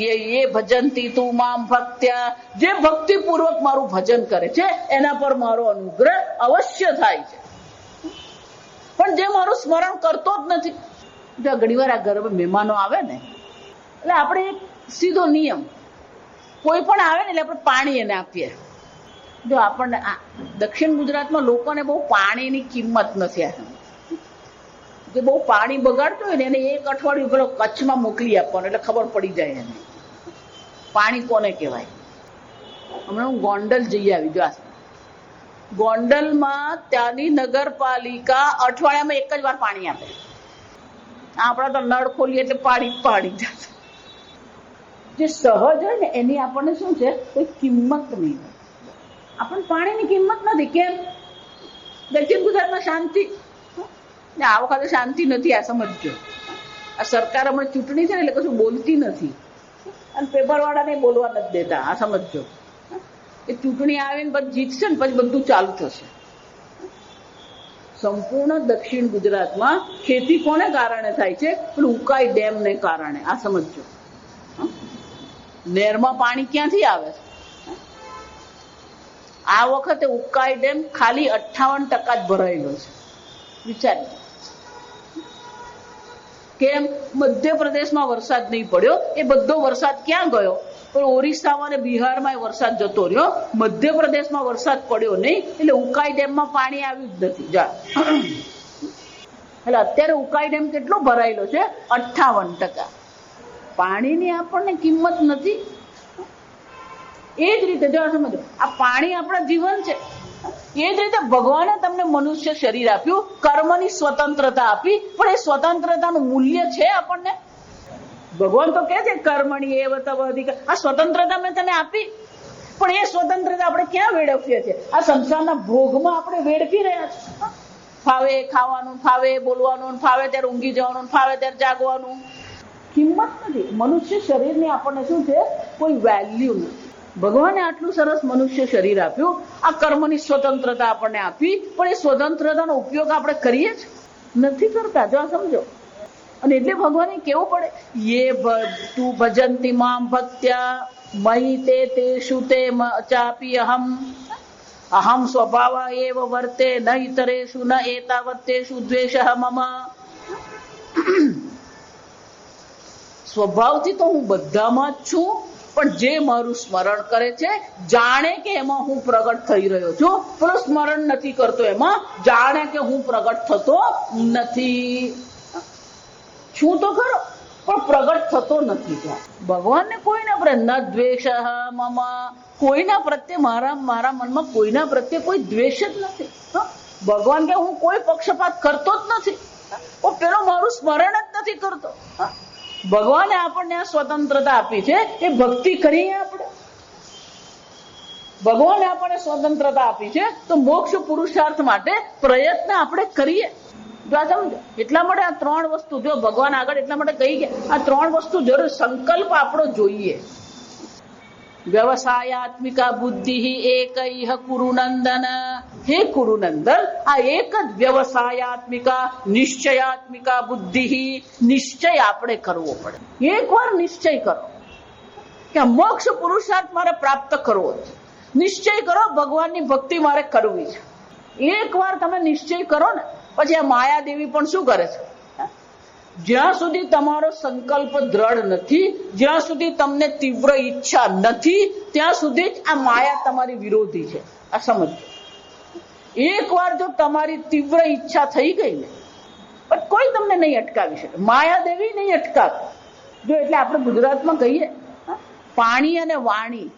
યે ભજંતી તું મામ ભક્ત્યા, જે ભક્તિપૂર્વક મારું ભજન કરે છે એના પર મારો અનુગ્રહ અવશ્ય થાય છે. પણ જે મારું સ્મરણ કરતો જ નથી. જો ઘણી વાર આ ઘરમાં મહેમાનો આવે ને એટલે આપણે એક સીધો નિયમ, કોઈ પણ આવે ને એટલે આપણે પાણી એને આપીએ. જો આપણને દક્ષિણ ગુજરાતમાં લોકોને બહુ પાણીની કિંમત નથી. જે બહુ પાણી બગાડતો હોય ને એને એક અઠવાડિયું પેલો કચ્છમાં મોકલી આપવાનું એટલે ખબર પડી જાય એને પાણી કોને કહેવાય. હમણાં હું ગોંડલ જઈ આવી. જો ગોંડલમાં ત્યાંની નગરપાલિકા અઠવાડિયામાં એક જ વાર પાણી આપે. આપણા તો નળ ખોલીએ એટલે પાણી જશે. જે સહજ હોય ને એની આપણને શું છે, કોઈ કિંમત નહીં. આપણને પાણીની કિંમત નથી. કેમ? દક્ષિણ ગુજરાતમાં શાંતિ ને આ વખતે શાંતિ નથી. આ સમજજો. આ સરકાર હમણાં ચૂંટણી છે ને એટલે કશું બોલતી નથી અને પેપર વાળાને બોલવા નથી દેતા. આ સમજજો. એ ચૂંટણી આવીને પછી જીતશે ને પછી બધું ચાલુ થશે. સંપૂર્ણ દક્ષિણ ગુજરાતમાં ખેતી કોને કારણે થાય છે? પેલું ઉકાઈ ડેમ ને કારણે. આ સમજજો. નહેરમાં પાણી ક્યાંથી આવે છે? આ વખતે ઉકાઈ ડેમ ખાલી 58% જ ભરાયેલો છે. વિચારી કેમ? મધ્યપ્રદેશમાં વરસાદ નહીં પડ્યો. એ બધો વરસાદ ક્યાં ગયો? પણ ઓરિસ્સામાં અને બિહારમાં વરસાદ જતો રહ્યો. મધ્યપ્રદેશમાં વરસાદ પડ્યો નહીં એટલે ઉકાઈ ડેમમાં પાણી આવ્યું જ નથી. જા એટલે અત્યારે ઉકાઈ ડેમ કેટલો ભરાયેલો છે? 58%. પાણીની આપણને કિંમત નથી. એ જ રીતે જો સમજો, આ પાણી આપણા જીવન છે. એ જ રીતે ભગવાને તમને મનુષ્ય શરીર આપ્યું, કર્મની સ્વતંત્રતા આપી, પણ એ સ્વતંત્રતાનું મૂલ્ય છે આપણને? ભગવાન તો કહે છે કર્મણી એવ તવ અધિકાર. આ સ્વતંત્રતા મેં તને આપી, પણ એ સ્વતંત્રતા આપણે ક્યાં વેડફીએ છીએ? આ સંસારના ભોગમાં આપણે વેડફી રહ્યા છીએ. ફાવે ખાવાનું, ફાવે બોલવાનું, ફાવે ત્યારે ઊંઘી જવાનું, ફાવે ત્યારે જાગવાનું. કિંમત નથી. મનુષ્ય શરીરની આપણને શું છે? કોઈ વેલ્યુ નથી. ભગવાને આટલું સરસ મનુષ્ય શરીર આપ્યું, આ કર્મની સ્વતંત્રતા આપણને આપી, પણ એ સ્વતંત્રતાનો ઉપયોગ આપણે કરીએ જ નથી કરતા. જો સમજો. અને એટલે ભગવાને કેવું પડે, યે તું ભજંતી મામ ભક્ત્યા મયી તે તેષુ તે ચાપી અહમ સ્વભાવ એવ વર્તે ન ઇતરેષુ ન એતાવત્તેષુ દ્વેષઃ મમ. સ્વભાવથી તો હું બધામાં જ છું, પણ જે મારું સ્મરણ કરે છે જાણે કે એમાં હું પ્રગટ થઈ રહ્યો છું. પેલો સ્મરણ નથી કરતો એમાં જાણે કે હું પ્રગટ થતો નથી. છું તો ખરો પણ પ્રગટ થતો નથી. ભગવાનને કોઈના પ્રત્યે ન દ્વેષ મમ, કોઈના પ્રત્યે મારા મનમાં કોઈના પ્રત્યે કોઈ દ્વેષ જ નથી. ભગવાન કે હું કોઈ પક્ષપાત કરતો જ નથી. પેલો મારું સ્મરણ જ નથી કરતો. ભગવાને આપણને આ સ્વતંત્રતા આપી છે, એ ભક્તિ કરીએ આપણે. ભગવાને આપણને સ્વતંત્રતા આપી છે તો મોક્ષ પુરુષાર્થ માટે પ્રયત્ન આપણે કરીએ. જો આ સમજો. એટલા માટે આ 3 વસ્તુ જો ભગવાન આગળ એટલા માટે કહી ગયા, આ 3 વસ્તુ જરૂર સંકલ્પ આપણો જોઈએ. વ્યવસાયાત્મિકા બુદ્ધિ એકૈહ કુરુનંદન. હે કુરુનંદન, આ એક જ વ્યવસાયાત્મિકા નિશ્ચયાત્મિકા બુદ્ધિ. નિશ્ચય આપણે કરવો પડે. એકવાર નિશ્ચય કરો કે મોક્ષ પુરુષાર્થ મારે પ્રાપ્ત કરવો છે. નિશ્ચય કરો ભગવાનની ભક્તિ મારે કરવી છે. એકવાર તમે નિશ્ચય કરો ને પછી આ માયાદેવી પણ શું કરે છે? જ્યાં સુધી તમારો સંકલ્પ દ્રઢ નથી, જ્યાં સુધી તમને તીવ્ર ઈચ્છા નથી, ત્યાં સુધી જ આ માયા તમારી વિરોધી છે. આ સમજો. એકવાર જો તમારી તીવ્ર ઈચ્છા થઈ ગઈ ને પણ કોઈ તમને નહીં અટકાવી શકે, માયાદેવી નહીં અટકાવે. જો એટલે આપણે ગુજરાતમાં કહીએ પાણી અને વાણી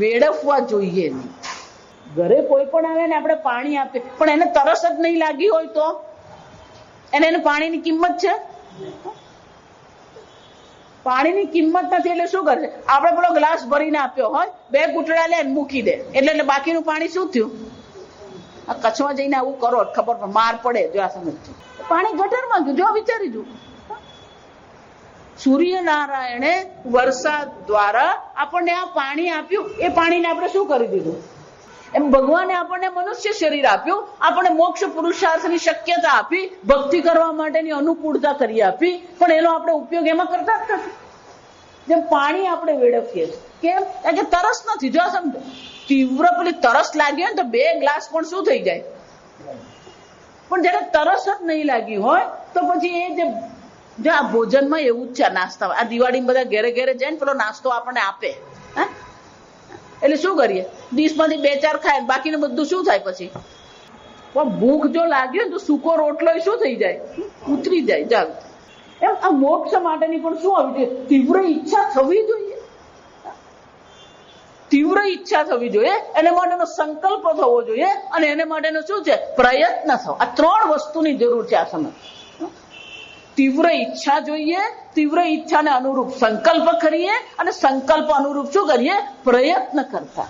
વેડફવા જોઈએ નહીં. ઘરે કોઈ પણ આવે ને આપણે પાણી આપીએ પણ એને તરસ જ નહીં લાગી હોય તો એને પાણીની કિંમત છે? પાણીની કિંમત નથી એટલે શું કરશે? આપણે પેલો ગ્લાસ ભરીને આપ્યો હોય, 2 ઘૂંટડા લે મૂકી દે એટલે બાકીનું પાણી શું થયું? આ કચ્છમાં જઈને આવું કરો ખબર પણ માર પડે. જો આ સમજ પાણી ગટરમાં ગયું. જો વિચારી જો સૂર્યનારાયણે વરસાદ દ્વારા આપણને આ પાણી આપ્યું, એ પાણીને આપણે શું કરી દીધું? એમ ભગવાને આપણને મનુષ્ય શરીર આપ્યું, આપણને મોક્ષ પુરુષાર્થની શક્યતા આપી, ભક્તિ કરવા માટેની અનુકૂળતા કરી આપી, પણ એનો આપણે ઉપયોગ એમાં કરતા જ નથી. જેમ પાણી આપણે વેડફીએ છીએ. કેમ? કારણ કે તરસ નથી. જો સમજો તીવ્ર પેલી તરસ લાગી હોય ને તો 2 ગ્લાસ પણ શું થઈ જાય? પણ જયારે તરસ જ નહીં લાગી હોય તો પછી એ જે આ ભોજનમાં એવું જ છે. નાસ્તા આ દિવાળીમાં બધા ઘેરે ઘેરે જાય ને પેલો નાસ્તો આપણને આપે, એટલે શું કરીએ? ડીશમાંથી 2-4 ખાય, બાકીનું બધું શું થાય પછી? પણ ભૂખ જો લાગી તો સૂકો રોટલો શું થઈ જાય? ઉતરી જાય. જાગ એમ આ મોક્ષ માટેની પણ શું આવી જોઈએ? તીવ્ર ઈચ્છા થવી જોઈએ. તીવ્ર ઈચ્છા થવી જોઈએ, એને માટેનો સંકલ્પ થવો જોઈએ, અને એને માટેનો શું છે? પ્રયત્ન થવો. આ 3 વસ્તુની જરૂર છે આ સમય. તીવ્ર ઈચ્છા જોઈએ, તીવ્ર ઈચ્છાને અનુરૂપ સંકલ્પ કરીએ, અને સંકલ્પ અનુરૂપ શું કરીએ? પ્રયત્ન કરતા.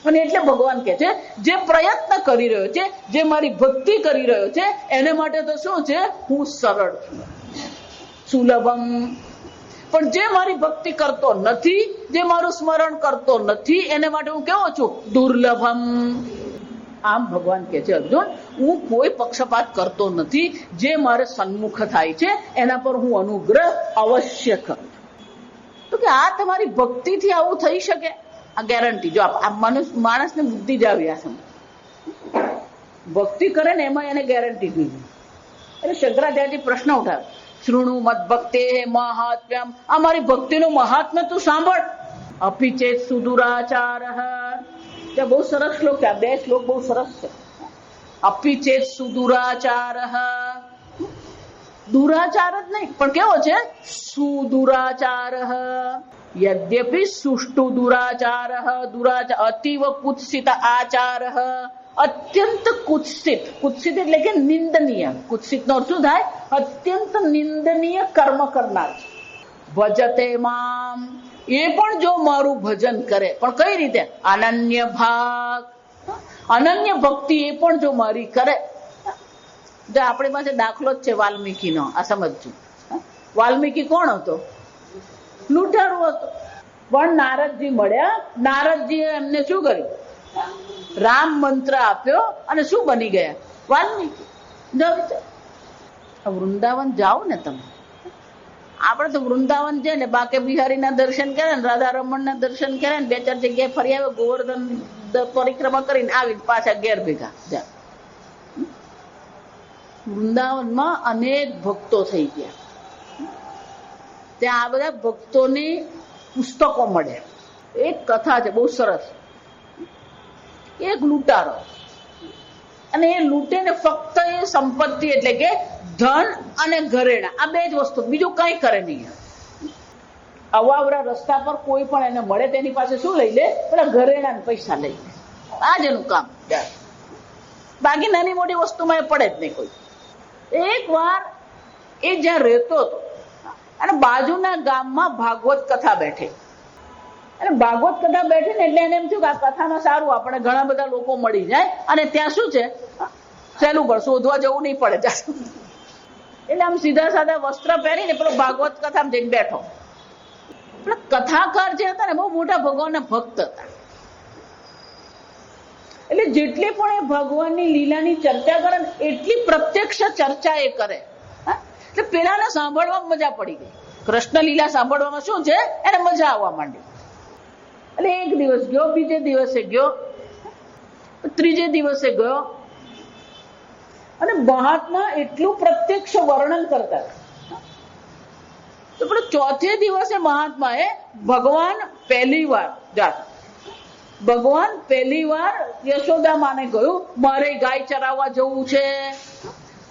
અને એટલે ભગવાન કહે છે જે પ્રયત્ન કરી રહ્યો છે, જે મારી ભક્તિ કરી રહ્યો છે, એને માટે તો શું છે? હું સરળ છું, સુલભમ. પણ જે મારી ભક્તિ કરતો નથી, જે મારું સ્મરણ કરતો નથી, એને માટે હું કેવો છું? દુર્લભમ. આમ ભગવાન કહે છે અર્જુન, હું કોઈ પક્ષપાત કરતો નથી. જે મારે સન્મુખ થાય છે એના પર હું અનુગ્રહ અવશ્ય કરું. તો કે આ તમારી ભક્તિથી આવું થઈ શકે? આ ગેરંટી. જો આ માણસને બુદ્ધિ જ આવી, આ સમય ભક્તિ કરે ને એમાં એને ગેરંટી દીધી. એટલે શંકરાચાર્યજી પ્રશ્ન ઉઠાવે, શૃણુ મત ભક્તે મહાત્મ્યમ. આ મારી ભક્તિનું મહાત્મ્ય તું સાંભળ. અપિચેત સુદુરાચાર. ત્યાં બહુ સરસ શ્લોક છે. આ 2 શ્લોક બહુ સરસ છે. અપિચેત સુદુરાચાર. દુરાચાર જ નહીં પણ કેવો છે? સુદુરાચાર. યદ્યપિ સુષ્ટુ દુરાચાર. દુરાચાર અતિવ કુત્સિત આચાર. અત્યંત કુત્સિત. કુત્સિત એટલે કે નિંદનીય. કુત્સિત નો અર્થ શું થાય? અત્યંત નિંદનીય કર્મ કરનાર. ભજતે મામ. એ પણ જો મારું ભજન કરે, પણ કઈ રીતે? અનન્ય ભાગ. અનન્ય ભક્તિ એ પણ જો મારી કરે. જો આપણી પાસે દાખલો જ છે વાલ્મીકીનો. આ સમજજો. વાલ્મીકી કોણ હતો? લૂંટારો હતો. પણ નારદજી મળ્યા. નારદજીએ એમને શું કર્યું? રામ મંત્ર આપ્યો અને શું બની ગયા? વાલ્મીકી. વૃંદાવન જાઓ ને તમે. આપણે તો વૃંદાવન છે ને બાકે બિહારીના દર્શન કરે ને, રાધા રમણના દર્શન કરે ને, 2-4 જગ્યાએ ફરી આવે, ગોવર્ધન પરિક્રમા કરીને આવીને પાછા ઘેર ભેગા જાય. વૃંદાવનમાં અનેક ભક્તો થઈ ગયા. ત્યાં આ બધા ભક્તોની પુસ્તકો મળે. એક કથા છે બહુ સરસ. એક લૂંટારો, અને એ લૂંટે ને ફક્ત એ સંપત્તિ એટલે કે ધન અને ઘરેણા, આ 2 જ વસ્તુ, બીજું કઈ કરે નહીં. અવાવરા રસ્તા પર કોઈ પણ એને મળે તેની પાસે શું લઈ લે? પેલા ઘરેણા ને પૈસા લઈ લે. આ જ એનું કામ. બાકી નાની મોટી વસ્તુમાં એ પડે જ નહીં કોઈ. એક વાર એ જ્યાં રહેતો હતો અને બાજુના ગામમાં ભાગવત કથા બેઠી. અને ભાગવત કથા બેઠી ને એટલે એને એમ થયું કે આ કથામાં સારું આપણે ઘણા બધા લોકો મળી જાય, અને ત્યાં શું છે? સહેલું પર શોધવા જવું નહીં પડે. એટલે આમ સીધા સાધા વસ્ત્ર પહેરીને પેલો ભાગવત કથામાં જઈને બેઠો. એટલે કથાકાર જે હતા ને બહુ મોટા ભગવાનના ભક્ત હતા. એટલે જેટલી પણ એ ભગવાનની લીલાની ચર્ચા કરે ને એટલી પ્રત્યક્ષ ચર્ચા એ કરે. એટલે પેલાને સાંભળવામાં મજા પડી ગઈ. કૃષ્ણ લીલા સાંભળવામાં શું છે? એને મજા આવવા માંડી. એટલે એક દિવસ ગયો, બીજે દિવસે ગયો, ત્રીજે દિવસે ગયો, અને મહાત્મા એટલું પ્રત્યક્ષ વર્ણન કરતા. તો પણ 4થે દિવસે મહાત્માએ ભગવાન પહેલી વાર યશોદા માને કહ્યું મારે ગાય ચરાવવા જવું છે.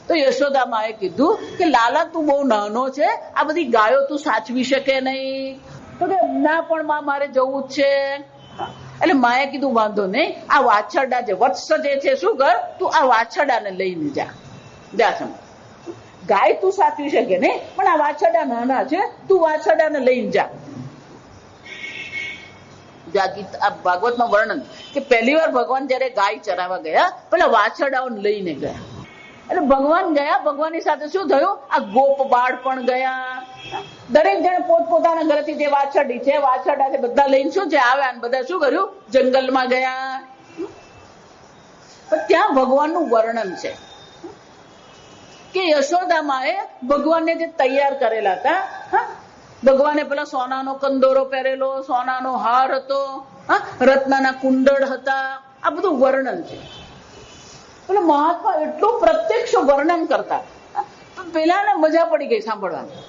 તો યશોદામાએ કીધું કે લાલા તું બહુ નાનો છે, આ બધી ગાયો તું સાચવી શકે નહીં. તો કે ના પણ માં મારે જવું જ છે. એટલે માએ કીધું વાંધો નહીં, આ વાછરડા જે વત્સ જે છે શું કર, તું આ વાછરડાને લઈને જા. ગાય તું સાચવી શકે નહીં, પણ આ વાછરડા નાના છે, તું વાછરડાને લઈને જા. ભાગવતમાં વર્ણન કે પહેલી વાર ભગવાન જયારે ગાય ચરાવવા ગયા પેલા વાછરડાઓને લઈને ગયા. એટલે ભગવાન ગયા, ભગવાનની સાથે શું થયું, આ ગોપ બાળ પણ ગયા. દરેક જણ પોતપોતાના ઘરેથી જે વાછરડી છે વાછરડા છે બધા લઈને શું છે આવ્યા, અને બધા શું કર્યું, જંગલમાં ગયા. પણ ત્યાં ભગવાનનું વર્ણન છે કે યશોદામાએ ભગવાનને જે તૈયાર કરેલા હતા, ભગવાને પેલા સોનાનો કંદોરો પહેરેલો, સોનાનો હાર હતો, રત્નના કુંડળ હતા, આ બધું વર્ણન છે. એટલે મહાત્મા એટલું પ્રત્યક્ષ વર્ણન કરતા, પેલાને મજા પડી ગઈ સાંભળવાની.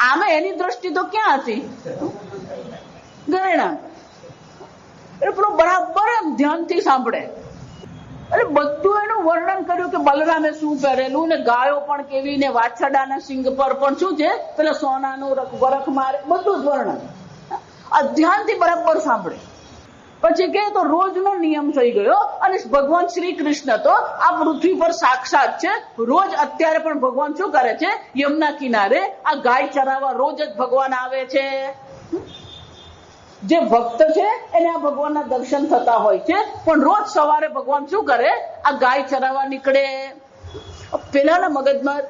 આમે એની દ્રષ્ટિ તો ક્યાં હતી, ગરેણા. એટલે પેલો બરાબર એમ ધ્યાનથી સાંભળે. એટલે બધું એનું વર્ણન કર્યું કે બલરામે શું પહેરેલું, ને ગાયો પણ કેવી, ને વાછરડાના સિંગ પર પણ શું છે પેલા સોનાનું વરખ મારે, બધું જ વર્ણન આ ધ્યાનથી બરાબર સાંભળે. પછી કે તો રોજનો નિયમ થઈ ગયો, અને ભગવાન શ્રી કૃષ્ણ તો આ પૃથ્વી પર સાક્ષાત છે. રોજ અત્યારે પણ ભગવાન શું કરે છે, યમુના કિનારે આ ગાય ચરાવવા રોજ જ ભગવાન આવે છે. જે ભક્ત છે એને આ ભગવાનના દર્શન થતા હોય છે, પણ રોજ સવારે ભગવાન શું કરે, આ ગાય ચરાવવા નીકળે. પેલાના મગજમાં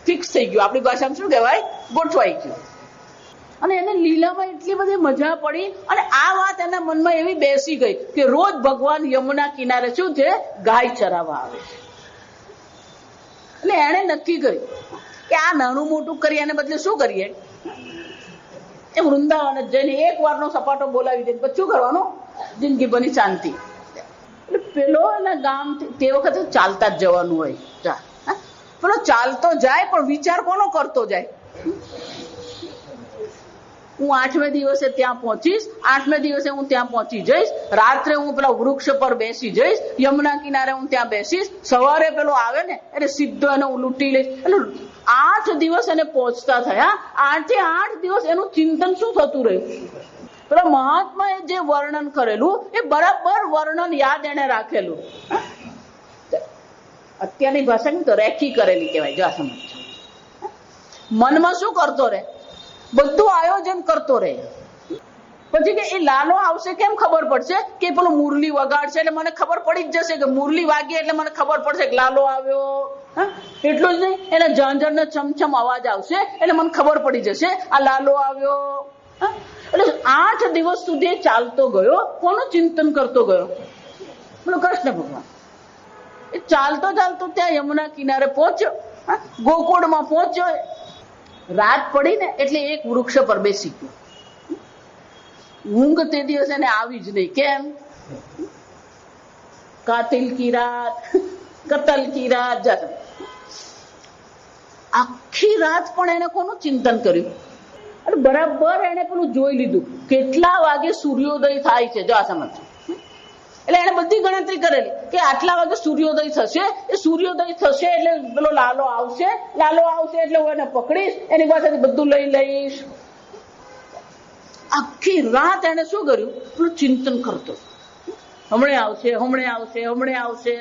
ફિક્સ થઈ ગયું, આપણી ભાષામાં શું કહેવાય, ગોઠવાઈ ગયું. અને એને લીલામાં એટલી બધી મજા પડી, અને આ વાત એના મનમાં એવી બેસી ગઈ કે રોજ ભગવાન યમુના કિનારે શું છે, ગાય ચરાવવા આવે છે. એટલે એને નક્કી કર્યું કે આ નાનું મોટું કરી એને બદલે શું કરીએ, એ વૃંદાવન જઈને એક વારનો સપાટો બોલાવી દે, પછી શું કરવાનું, જિંદગી બની શાંતિ. એટલે પેલો એના ગામ તે વખતે ચાલતા જ જવાનું હોય, પેલો ચાલતો જાય પણ વિચાર કોનો કરતો જાય, હું 8મે દિવસે ત્યાં પહોંચીશ, 8મે દિવસે હું ત્યાં પહોંચી જઈશ, રાત્રે હું પેલા વૃક્ષ પર બેસી જઈશ, યમુના કિનારે હું ત્યાં બેસીશ, સવારે પેલો આવે ને એટલે સીધો એને હું લૂંટી લઈશ. એટલે 8 દિવસ એને પહોંચતા થયા. 8 થી 8 દિવસ એનું ચિંતન શું થતું રહ્યું, પેલા મહાત્માએ જે વર્ણન કરેલું એ બરાબર વર્ણન યાદ એને રાખેલું. અત્યારની ભાષા તો રેખી કરેલી કહેવાય. જો સમજ, મનમાં શું કરતો રહે, બધું આયોજન કરતો રહે. પછી કે એ લાલો આવશે કેમ ખબર પડશે, કે પેલું મુરલી વગાડશે એટલે મને ખબર પડી જ જશે કે મુરલી વાગી એટલે મને ખબર પડશે કે લાલો આવ્યો. એટલું જ નહીં, એને ઝાંઝર ને છમછમ અવાજ આવશે એટલે મને ખબર પડી જશે આ લાલો આવ્યો. એટલે 8 દિવસ સુધી ચાલતો ગયો, કોનું ચિંતન કરતો ગયો, પેલો કૃષ્ણ ભગવાન. એ ચાલતો ચાલતો ત્યાં યમુના કિનારે પહોંચ્યો, ગોકુળમાં પહોંચ્યો. રાત પડી ને એટલે એક વૃક્ષ પર બેસી ગયો. ઊંઘ તે દિવસ એને આવી જ નહીં. કેમ, કાતિલ કી રાત, કતલ કી રાત. આખી રાત પણ એને કોનું ચિંતન કર્યું, અને બરાબર એને પેલું જોઈ લીધું કેટલા વાગે સૂર્યોદય થાય છે. જો આ સમજ, એટલે એને બધી ગણતરી કરેલી કે આટલા વાગે સૂર્યોદય થશે, એ સૂર્યોદય થશે એટલે પેલો લાલો આવશે, લાલો આવશે એટલે હું એને પકડીશ, એની પાસેથી બધું લઈ લઈશ. આખી રાત એને શું કર્યું, પેલું ચિંતન કરતો, હમણે આવશે, હમણે આવશે, હમણે આવશે.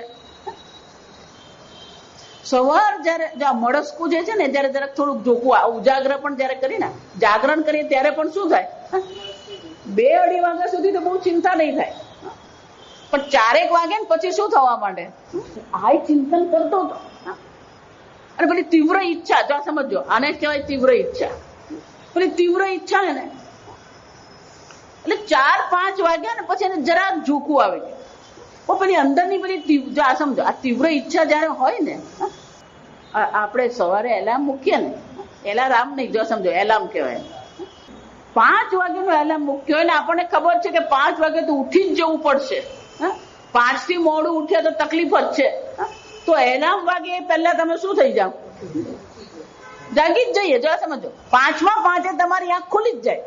સવાર જયારે મળસ્કું જે છે ને જયારે જરાક થોડુંક જોખું, ઉજાગર પણ જયારે કરી ને જાગરણ કરીએ ત્યારે પણ શું થાય, 2-2.5 વાગ્યા સુધી તો બહુ ચિંતા નહીં થાય, પણ 4 વાગે ને પછી શું થવા માંડે, આ ચિંતન કરતો હતો. અને પેલી તીવ્ર ઈચ્છા, જો સમજો, આને કહેવાય તીવ્ર ઈચ્છા. પેલી તીવ્ર ઈચ્છા હે ને એટલે 4-5 વાગ્યા ને પછી એને જરાક ઝૂકવું આવે છે. પેલી અંદરની પેલી જો આ સમજો, આ તીવ્ર ઈચ્છા જયારે હોય ને, આપણે સવારે એલાર્મ મૂકીએ ને, એલાર્મ નહીં, જો સમજો એલાર્મ કહેવાય, 5 વાગ્યાનો એલાર્મ મૂક્યો હોય ને આપણને ખબર છે કે 5 વાગે તો ઉઠી જ જવું પડશે, 5 થી મોડું ઉઠ્યા તો તકલીફ જ છે, તો એલાર્મ વાગે પહેલા તમે શું થઈ જાવ, જાગી જ જઈએ. જો સમજો 5માં 5 તમારી આંખ ખુલી જ જાય.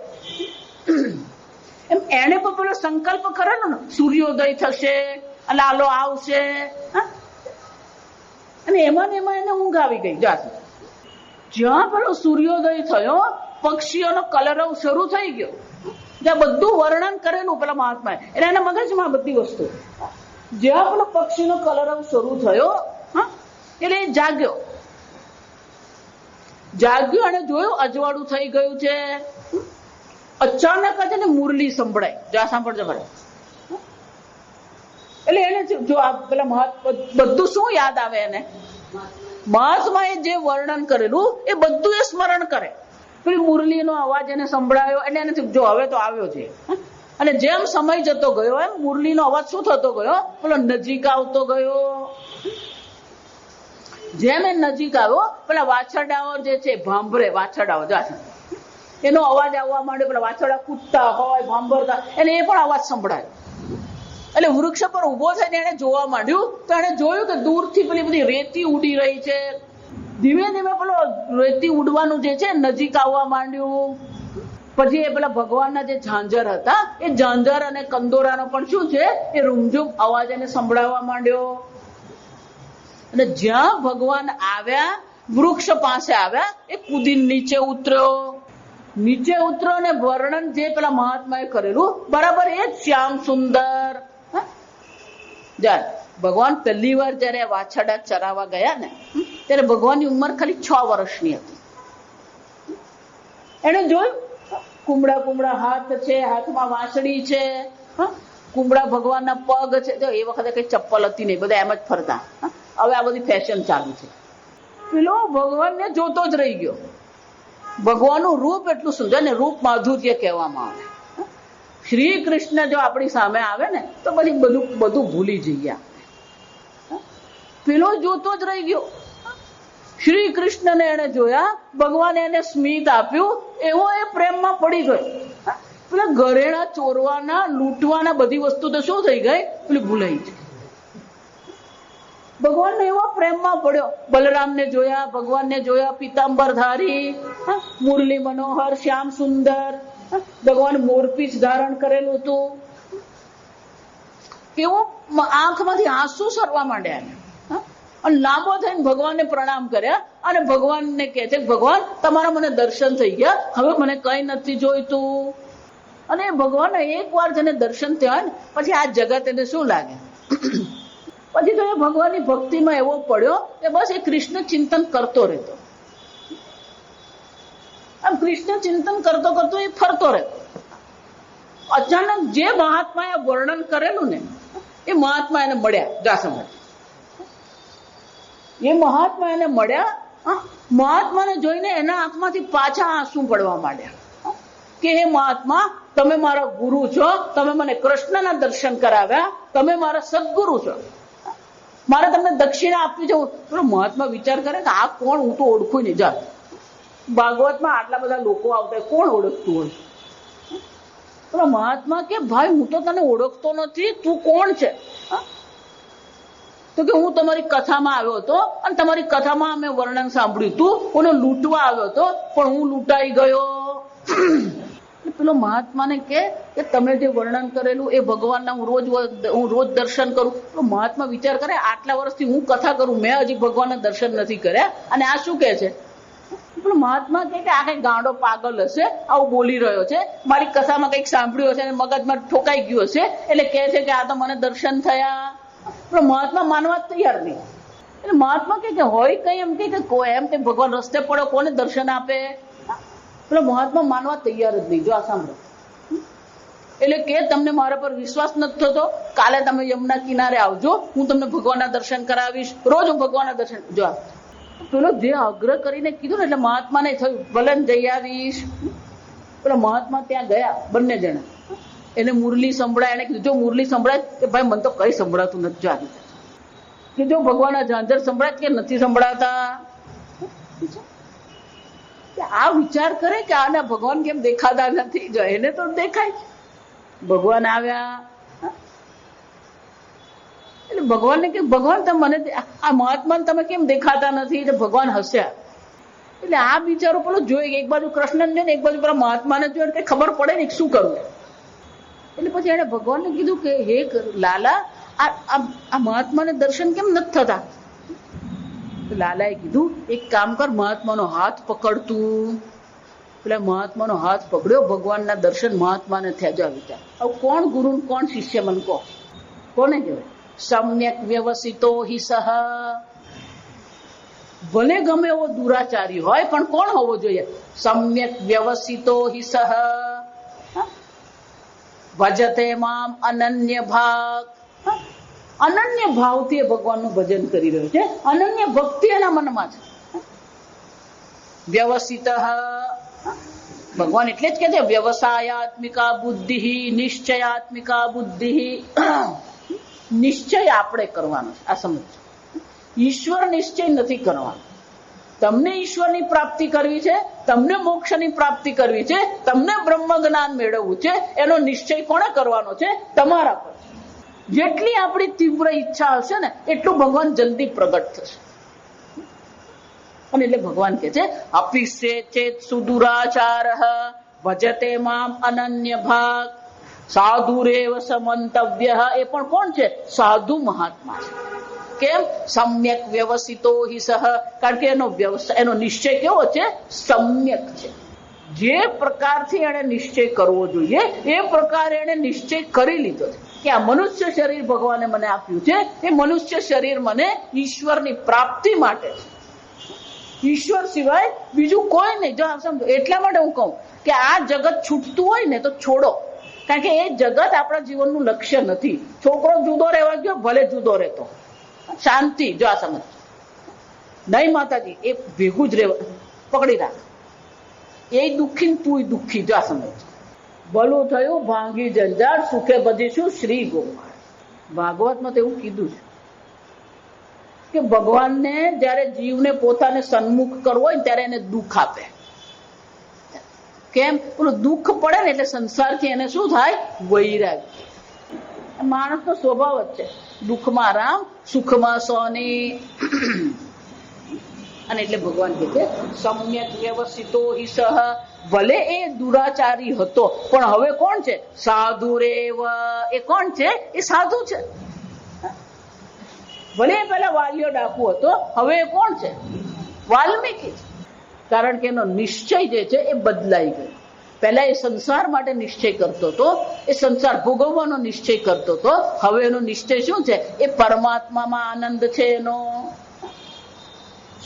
એમ એને પણ પેલો સંકલ્પ કરેલો ને, સૂર્યોદય થશે, લાલો આવશે, અને એમાં ને એમાં એને ઊંઘ આવી ગઈ. જ્યાં પેલો સૂર્યોદય થયો, પક્ષીઓનો કલરવ શરૂ થઈ ગયો, જ્યાં બધું વર્ણન કરેલું પેલા મહાત્માએ, એટલે એના મગજમાં બધી વસ્તુ, જ્યાં પેલો પક્ષીનો કલરવ શરૂ થયો, એટલે એ જાગ્યો અને જોયું અજવાળું થઈ ગયું છે. અચાનક જ એને મુરલી સંભળાય. જ્યાં સાંભળજો ખરે, એટલે એને જો આ પેલા બધું શું યાદ આવે એને, મહાત્માએ જે વર્ણન કરેલું એ બધું એ સ્મરણ કરે. પેલી મુરલીનો અવાજ એને સંભળાયો એટલે એને જો હવે તો આવ્યો છે. અને જેમ સમય જતો ગયો એમ મુરલીનો અવાજ શું થતો ગયો, પેલો નજીક આવતો ગયો. જેમ એ નજીક આવ્યો, પેલા વાછરડાઓ જે છે ભાંભરે, વાછરડાઓ એનો અવાજ આવવા માંડ્યો. પેલા વાછરડા કૂદતા હોય, ભાંભરતા, એને એ પણ અવાજ સંભળાયો. એટલે વૃક્ષ પર ઉભો થઈને એને જોવા માંડ્યું, તો એને જોયું કે દૂરથી પેલી બધી રેતી ઉડી રહી છે. ધીમે ધીમે પેલો રેતી ઉડવાનું જે છે નજીક આવવા માંડ્યું. પછી એ પેલા ભગવાનના જે ઝાંઝર હતા, એ ઝાંઝર અને કંદોરાનો પણ શું છે એ રૂમઝૂમ અવાજ એને સંભળાવવા માંડ્યો. અને જ્યાં ભગવાન આવ્યા, વૃક્ષ પાસે આવ્યા, એ કૂદીને નીચે ઉતર્યો. અને વર્ણન જે પેલા મહાત્માએ કરેલું બરાબર એ જ શ્યામ સુંદર. ભગવાન પહેલી વાર જયારે વાછરડા ચરાવવા ગયા ને, ત્યારે ભગવાનની ઉંમર ખાલી 6 વર્ષની હતી. એને જોયું કુમળા કુમળા હાથ છે, હાથમાં વાંસળી છે, કુમળા ભગવાનના પગ છે. જો એ વખતે કઈ ચપ્પલ હતી નહીં, બધા એમ જ ફરતા. હવે આ બધી ફેશન ચાલુ છે. પેલો ભગવાનને જોતો જ રહી ગયો. ભગવાનનું રૂપ એટલું સુંદર ને, રૂપ માધુર્ય કહેવામાં આવે. શ્રી કૃષ્ણ જો આપણી સામે આવે ને તો પછી બધું ભૂલી જઈએ. પેલો જોતો જ રહી ગયો. શ્રી કૃષ્ણને એને જોયા, ભગવાને એને સ્મિત આપ્યું, એવો એ પ્રેમમાં પડી ગયો. પેલા ઘરેણા ચોરવાના, લૂંટવાના બધી વસ્તુ તો શું થઈ ગઈ, પેલી ભૂલાઈ ગઈ. ભગવાનને એવો પ્રેમમાં પડ્યો. બલરામને જોયા, ભગવાનને જોયા, પિતાંબર ધારી, મુરલી મનોહર, શ્યામ સુંદર. ભગવાન મોરપીછ ધારણ કરેલું હતું. કેવો આંખમાંથી આંસુ સરવા માંડ્યા. અને લાંબો થઈને ભગવાનને પ્રણામ કર્યા અને ભગવાનને કહે છે, ભગવાન તમારા મને દર્શન થઈ ગયા, હવે મને કઈ નથી જોઈતું. અને ભગવાન એક વાર જેને દર્શન થયા ને પછી આ જગત એને શું લાગે. પછી તો એ ભગવાનની ભક્તિમાં એવો પડ્યો કે બસ એ કૃષ્ણ ચિંતન કરતો રહેતો. આમ કૃષ્ણ ચિંતન કરતો કરતો એ ફરતો રહેતો. અચાનક જે મહાત્માએ વર્ણન કરેલું ને એ મહાત્મા એને મળ્યા. જાસમઢ એ મહાત્મા એને મળ્યા. મહાત્માને જોઈને એના આંખમાંથી પાછા આંસુ પડવા માંડ્યા કે હે મહાત્મા, તમે મારા ગુરુ છો, તમે મને કૃષ્ણના દર્શન કરાવ્યા, તમે મારા સદગુરુ છો, મારે તમને દક્ષિણા આપવી છે. પેલો મહાત્મા વિચાર કરે કે આ કોણ, હું તો ઓળખું નહીં. જા ભાગવતમાં આટલા બધા લોકો આવતા, કોણ ઓળખતું હોય? પેલો મહાત્મા કે ભાઈ હું તો તને ઓળખતો નથી, તું કોણ છે? તો કે હું તમારી કથામાં આવ્યો હતો અને તમારી કથામાં મેં વર્ણન સાંભળ્યું હતું, કોને લૂંટવા આવ્યો હતો પણ હું લૂંટાઈ ગયો. પેલો મહાત્માને કે તમે જે વર્ણન કરેલું એ ભગવાનના હું રોજ દર્શન કરું. તો મહાત્મા વિચાર કરે આટલા વર્ષથી હું કથા કરું, મેં હજી ભગવાનના દર્શન નથી કર્યા અને આ શું કે છે? પણ મહાત્મા કે આ કઈ ગાંડો પાગલ હશે, આવું બોલી રહ્યો છે, મારી કથામાં કઈક સાંભળ્યું હશે અને મગજમાં ઠોકાઈ ગયું હશે એટલે કે છે કે આ તો મને દર્શન થયા. પણ મહાત્મા માનવા તૈયાર નહીં. એટલે મહાત્મા કે હોય કઈ એમ કે કોઈ એમ કે ભગવાન રસ્તે પડો કોને દર્શન આપે? પેલો મહાત્મા માનવા તૈયાર જ નહીં. જો આ સાંભળો, એટલે કે તમને મારા પર વિશ્વાસ નથી થતો, કાલે તમે યમુના કિનારે આવજો, હું તમને ભગવાનના દર્શન કરાવીશ, રોજ હું ભગવાનના દર્શન. જો પેલો જે આગ્રહ કરીને કીધું ને એટલે મહાત્માને થયું ભલે જઈ આવીશ. પેલા મહાત્મા ત્યાં ગયા, બંને જણા. એને મુરલી સંભળાય, એને કીધું જો મુરલી સંભળાય કે ભાઈ મને તો કઈ સંભળાતું નથી. જો આવી કે જો ભગવાનના ઝાંઝર સંભળાય કે નથી સંભળાતા. આ વિચાર કરે કે આને ભગવાન કેમ દેખાતા નથી? જો એને તો દેખાય. ભગવાન આવ્યા એટલે ભગવાનને કે ભગવાન તમે મને, આ મહાત્માને તમે કેમ દેખાતા નથી? એટલે ભગવાન હસ્યા. એટલે આ બિચારો પેલો જોઈ, એક બાજુ કૃષ્ણને જોઈને એક બાજુ પેલા મહાત્માને જોઈને કઈ ખબર પડે ને શું કરવું. એટલે પછી એને ભગવાનને કીધું કે હે લાલા, આ મહાત્માને દર્શન કેમ નથી થતા? લાલાએ કીધું એક કામ કર, મહાત્માનો હાથ પકડતું. પેલા મહાત્માનો હાથ પકડ્યો, ભગવાનના દર્શન મહાત્માને થયા. જો વિચાર, હવે કોણ ગુરુ કોણ શિષ્ય મને કહો, કોને કહેવાય? સમ્યક વ્યવસિતો હિ સહ. ભલે ગમે એવો દુરાચારી હોય પણ કોણ હોવો જોઈએ? સમ્યક વ્યવસિતો હિ સહ ભજતે મામ અનન્ય ભાગ. અનન્ય ભાવથી ભગવાનનું ભજન કરી રહ્યો છે, અનન્ય ભક્તિ એના મનમાં છે. વ્યવસિત, ભગવાન એટલે જ કે છે વ્યવસાયાત્મિકા બુદ્ધિ, નિશ્ચયાત્મિકા બુદ્ધિ. નિશ્ચય આપણે કરવાનો છે, આ સમજો. ઈશ્વર નિશ્ચય નથી કરવાનો. તમને ઈશ્વરની પ્રાપ્તિ કરવી છે, તમને મોક્ષની પ્રાપ્તિ કરવી છે, તમને બ્રહ્મ જ્ઞાન મેળવવું છે, એનો નિશ્ચય કોણે કરવાનો છે? તમારા પર. જેટલી આપણી તીવ્ર ઈચ્છા હશે ને એટલું ભગવાન જલ્દી પ્રગટ થશે. અને એટલે ભગવાન કે છે અપિસે ચેત સુદુરાચાર ભજતે મામ અનન્ય ભાગ સાધુરેવ સમંતવ્ય. એ પણ કોણ છે? સાધુ મહાત્મા છે. કેમ? સમ્યક વ્યવસિતો હિ સહ. કારણ કે એનો નિશ્ચય કેવો છે? સમ્યક છે. જે પ્રકારથી એને નિશ્ચય કરવો જોઈએ એ પ્રકારે એને નિશ્ચય કરી લીધો છે કે આ મનુષ્ય શરીર ભગવાને મને આપ્યું છે, એ મનુષ્ય શરીર મને ઈશ્વરની પ્રાપ્તિ માટે છે. ઈશ્વર સિવાય બીજું કોઈ નહીં. જો આપ સમજો, એટલા માટે હું કહું કે આ જગત છૂટતું હોય ને તો છોડો. કારણ કે એ જગત આપણા જીવનનું લક્ષ્ય નથી. છોકરો જુદો રહેવા ગયો, ભલે જુદો રહેતો, શાંતિ. જો આ સમજ નહીં માતાજી, એ ભેગું જ રહેવા પકડી રાખ. એ દુઃખી ને તું દુઃખી. જો આ સમજ. ભલું થયું ભાંગી જંજાળ, સુખે બધીશું શ્રી ગોપાળ. ભાગવતમાં તો એવું કીધું છે કે ભગવાનને જયારે જીવને પોતાને સન્મુખ કરવો હોય ત્યારે એને દુઃખ આપે. કેમ? પેલું દુઃખ પડે ને એટલે સંસારથી એને શું થાય? વૈરાગ. માણસનો સ્વભાવ જ છે દુઃખમાં રામ, સુખમાં સોની. અને એટલે ભગવાન કહે છે સમ્યક વ્યવસિતો હિ સહ. ભલે એ દુરાચારી હતો પણ હવે કોણ છે? સાધુ રેવ. એ કોણ છે? એ સાધુ છે. ભલે પેલા વાલિયો ડાકુ હતો, હવે એ કોણ છે? વાલ્મીકી છે. કારણ કે એનો નિશ્ચય જે છે એ બદલાઈ ગયો. પહેલા એ સંસાર માટે નિશ્ચય કરતો હતો, એ સંસાર ભોગવવાનો નિશ્ચય કરતો હતો. હવે એનો નિશ્ચય શું છે? એ પરમાત્મામાં આનંદ છે. એનો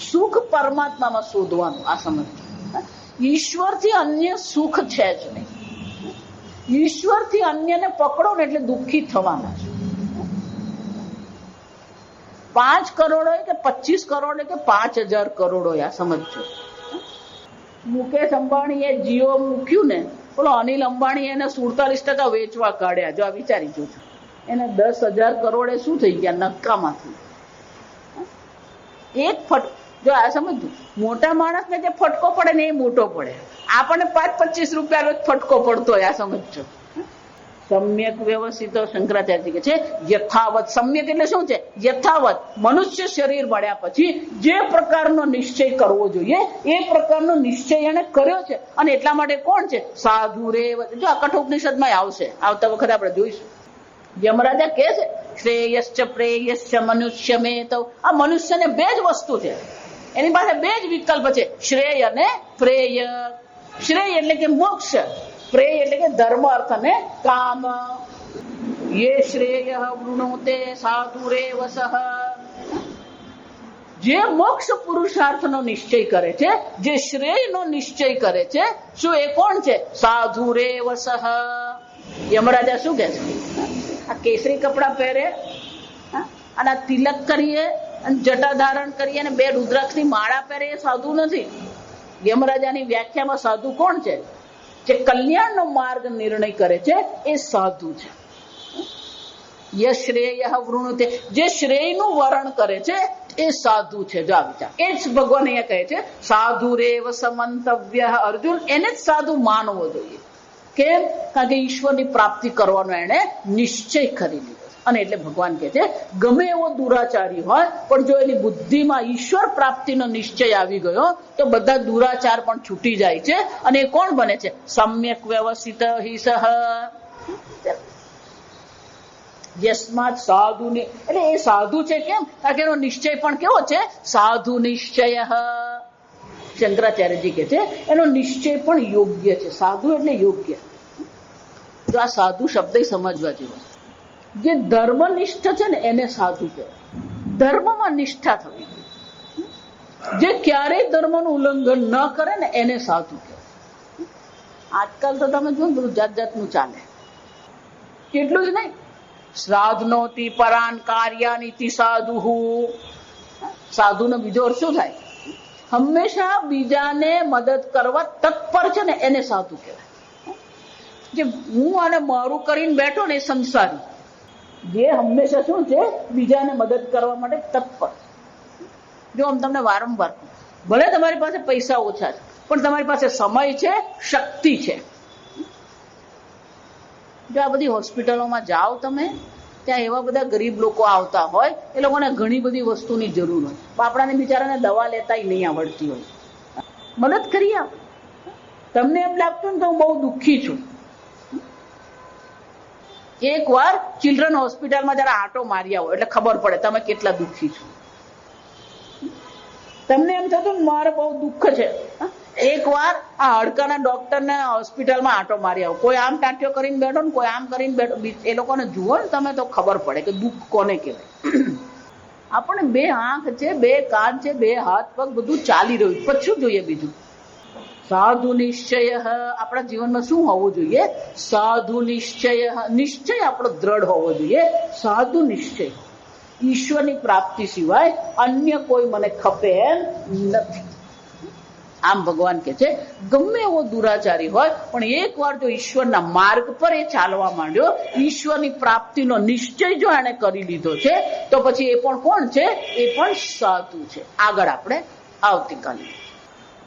સુખ પરમાત્મામાં શોધવાનું. આ સમજ. ઈશ્વરથી અન્ય સુખ છે જ નહીં. ઈશ્વરથી અન્યને પકડો ને એટલે દુઃખી થવાના છે. 5 કરોડ હોય કે 25 કરોડ હોય કે 5000 કરોડ હોય, આ સમજો. મુકેશ અંબાણીએ જીઓ મૂક્યું ને, બોલો અનિલ અંબાણી એને 47% વેચવા કાઢ્યા. જો આ વિચારી જોજો, એને 10,000 કરોડ શું થઈ ગયા નક્કામાંથી. એક ફટકો. જો આ સમજજો, મોટા માણસને જે ફટકો પડે ને એ મોટો પડે, આપણને 5-25 રૂપિયાનો ફટકો પડતો હોય. આ સમજો. સમ્યક વ્યવસ્થિત. શંકરાચાર્ય કે છે યથાવત. સમ્યક એટલે શું છે? યથાવત. મનુષ્ય શરીર મળ્યા પછી જે પ્રકારનો નિશ્ચય કરવો જોઈએ એ પ્રકારનો નિશ્ચય એને કર્યો છે. અને એટલા માટે કોણ છે? સાધુ રેવ. જો આ કઠોપનિષદમાં આવશે, આવતા વખતે આપણે જોઈશું. યમરાજા કે છે શ્રેયશ્ચ પ્રેયશ્ચ મનુષ્ય મેત. આ મનુષ્યને 2 જ વસ્તુ છે, એની પાસે 2 જ વિકલ્પ છે, શ્રેય અને પ્રેય. શ્રેય એટલે કે મોક્ષ, પ્રેય એટલે કે ધર્મ, અર્થ અને કામ. યે શ્રેય વૃણુતે સાધુરેવ સહ. જે મોક્ષ પુરુષાર્થનો નિશ્ચય કરે છે, જે શ્રેયનો નિશ્ચય કરે છે, શું એ કોણ છે? સાધુરેવ સહ. યમરાજા શું કહે છે? આ કેસરી કપડા પહેરે અને આ તિલક કરીએ અને જટા ધારણ કરીએ અને 2 રુદ્રાક્ષની માળા પહેરે એ સાધુ નથી. યમરાજાની વ્યાખ્યામાં સાધુ કોણ છે? જે કલ્યાણનો માર્ગ નિર્ણય કરે છે એ સાધુ છે. યશ્રેય વૃણુતે. જે શ્રેયનું વરણ કરે છે એ સાધુ છે. જો આ વિચાર. એ જ ભગવાન અહીંયા કહે છે સાધુ રેવ સમંતવ્ય. અર્જુન, એને જ સાધુ માનવો જોઈએ. કેમ? કારણ કે ઈશ્વરની પ્રાપ્તિ કરવાનો એને નિશ્ચય કરી લીધો. અને એટલે ભગવાન કહે છે ગમે એવો દુરાચારી હોય પણ જો એની બુદ્ધિમાં ઈશ્વર પ્રાપ્તિનો નિશ્ચય આવી ગયો તો બધા દુરાચાર પણ છૂટી જાય છે. અને એ કોણ બને છે? સમ્યક વ્યવસ્થિત હિ સહ. યસ્માત સાધુ ને, એટલે એ સાધુ છે કેમ? કારણ કે એનો નિશ્ચય પણ કેવો છે? સાધુ નિશ્ચય. શંકરાચાર્યજી કે છે એનો નિશ્ચય પણ યોગ્ય છે. સાધુ એટલે યોગ્ય. જો આ સાધુ શબ્દ સમજવા જેવો. જે ધર્મનિષ્ઠ છે ને એને સાધુ કહેવાય. ધર્મમાં નિષ્ઠા થવી, જે ક્યારેય ધર્મનું ઉલ્લંઘન ન કરે ને એને સાધુ કહેવાય. આજકાલ તો તમે જો બધું જાત જાતનું ચાલે. કેટલું જ નહીં, શ્રાદ્ધનોતિ પરાન કાર્યાનિતિ સાધુ. સાધુનો બીજો અર્થ શું થાય? હંમેશા બીજાને મદદ કરવા તત્પર છે ને એને સાધુ કહેવાય. જે હું અને મારું કરીને બેઠો ને એ સંસારી. જે હંમેશા શું છે? બીજાને મદદ કરવા માટે તત્પર. જો આમ તમને વારંવાર, ભલે તમારી પાસે પૈસા ઓછા છે પણ તમારી પાસે સમય છે, શક્તિ છે. જો આ બધી હોસ્પિટલોમાં જાઓ તમે, ત્યાં એવા બધા ગરીબ લોકો આવતા હોય, એ લોકોને ઘણી બધી વસ્તુની જરૂર હોય, આપણાને બિચારાને દવા લેતાય નહીં આવડતી હોય. મદદ કરી આપ. તમને એમ લાગતું ને તો હું બહુ દુઃખી છું. એક વાર ચિલ્ડ્રન હોસ્પિટલમાં જરા આંટો મારી આવો એટલે ખબર પડે તમે કેટલા દુઃખી છો. તમને એમ થતું ને મારે બહુ દુઃખ છે, એક વાર આ હાડકાના ડોક્ટરને હોસ્પિટલમાં આંટો મારી આવો. કોઈ આમ ટાંટિયો કરીને બેઠો ને કોઈ આમ કરીને બેઠો, એ લોકોને જુઓ ને તમે તો ખબર પડે કે દુઃખ કોને કહેવાય. આપણે બે આંખ છે, બે કાન છે, બે હાથ પગ, બધું ચાલી રહ્યું, પછી શું જોઈએ બીજું? સાધુ નિશ્ચય. આપણા જીવનમાં શું હોવું જોઈએ? સાધુ નિશ્ચય. નિશ્ચય આપણો દ્રઢ હોવો જોઈએ. સાધુ નિશ્ચય. ઈશ્વરની પ્રાપ્તિ સિવાય અન્ય કોઈ મને ખપે એમ નથી. આમ ભગવાન કે છે ગમે એવો દુરાચારી હોય પણ એક વાર જો ઈશ્વરના માર્ગ પર એ ચાલવા માંડ્યો, ઈશ્વરની પ્રાપ્તિનો નિશ્ચય જો એને કરી લીધો છે, તો પછી એ પણ કોણ છે? એ પણ સાધુ છે. આગળ આપણે આવતીકાલે.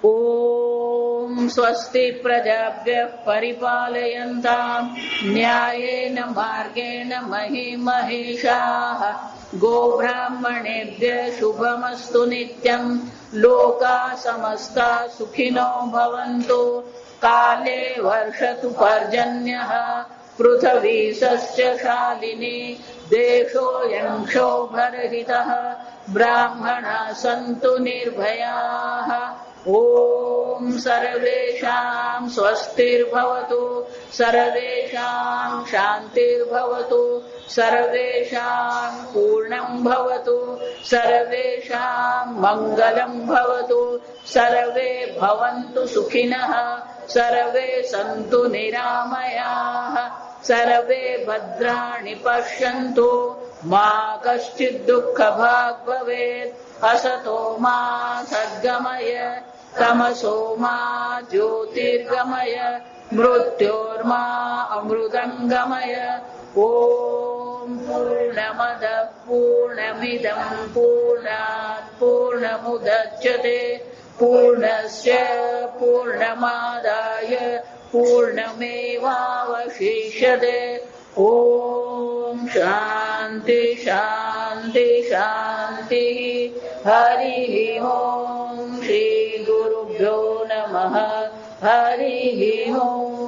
ઓમ સ્વસ્તિ પ્રજાભ્યઃ પરિપાલયન્તામ ન્યાયેન માર્ગેણ મહિ મહિષાઃ ગોબ્રાહ્મણેભ્યઃ શુભમસ્તુ નિત્યં લોકા સમસ્તા સુખિનો ભવન્તુ કાલે વર્ષતુ પર્જન્યઃ પૃથ્વી સસ્ય શાલિની દેશોऽયં ક્ષોભરહિતઃ બ્રાહ્મણા સन्तુ નિર્ભયાઃ ઓમ સર્વેષાં સ્વસ્તિર્ભવતુ સર્વેષાં શાંતિર્ભવતુ સર્વેષાં પૂર્ણં ભવતુ સર્વેષાં મંગલં ભવતુ સર્વે ભવन्तુ સુખિનઃ સર્વે સन्तુ નિરામયાઃ સર્વે ભદ્રાણિ પશ્યन्तુ મા કશ્ચિદ દુઃખભાગ ભવેत् असतो मा सद्गमय तमसो मा ज्योतिर्गमय मृत्योर्मा अमृतंगमय ओम पूर्णमद पूर्णमिदं पूर्णात् पूर्णमुदच्यते पूर्णस्य पूर्णमादाय पूर्णमेवावशिष्यते ओम शांति शांति शांति हरि ओम श्री गुरुभ्यो नमः हरि ओम।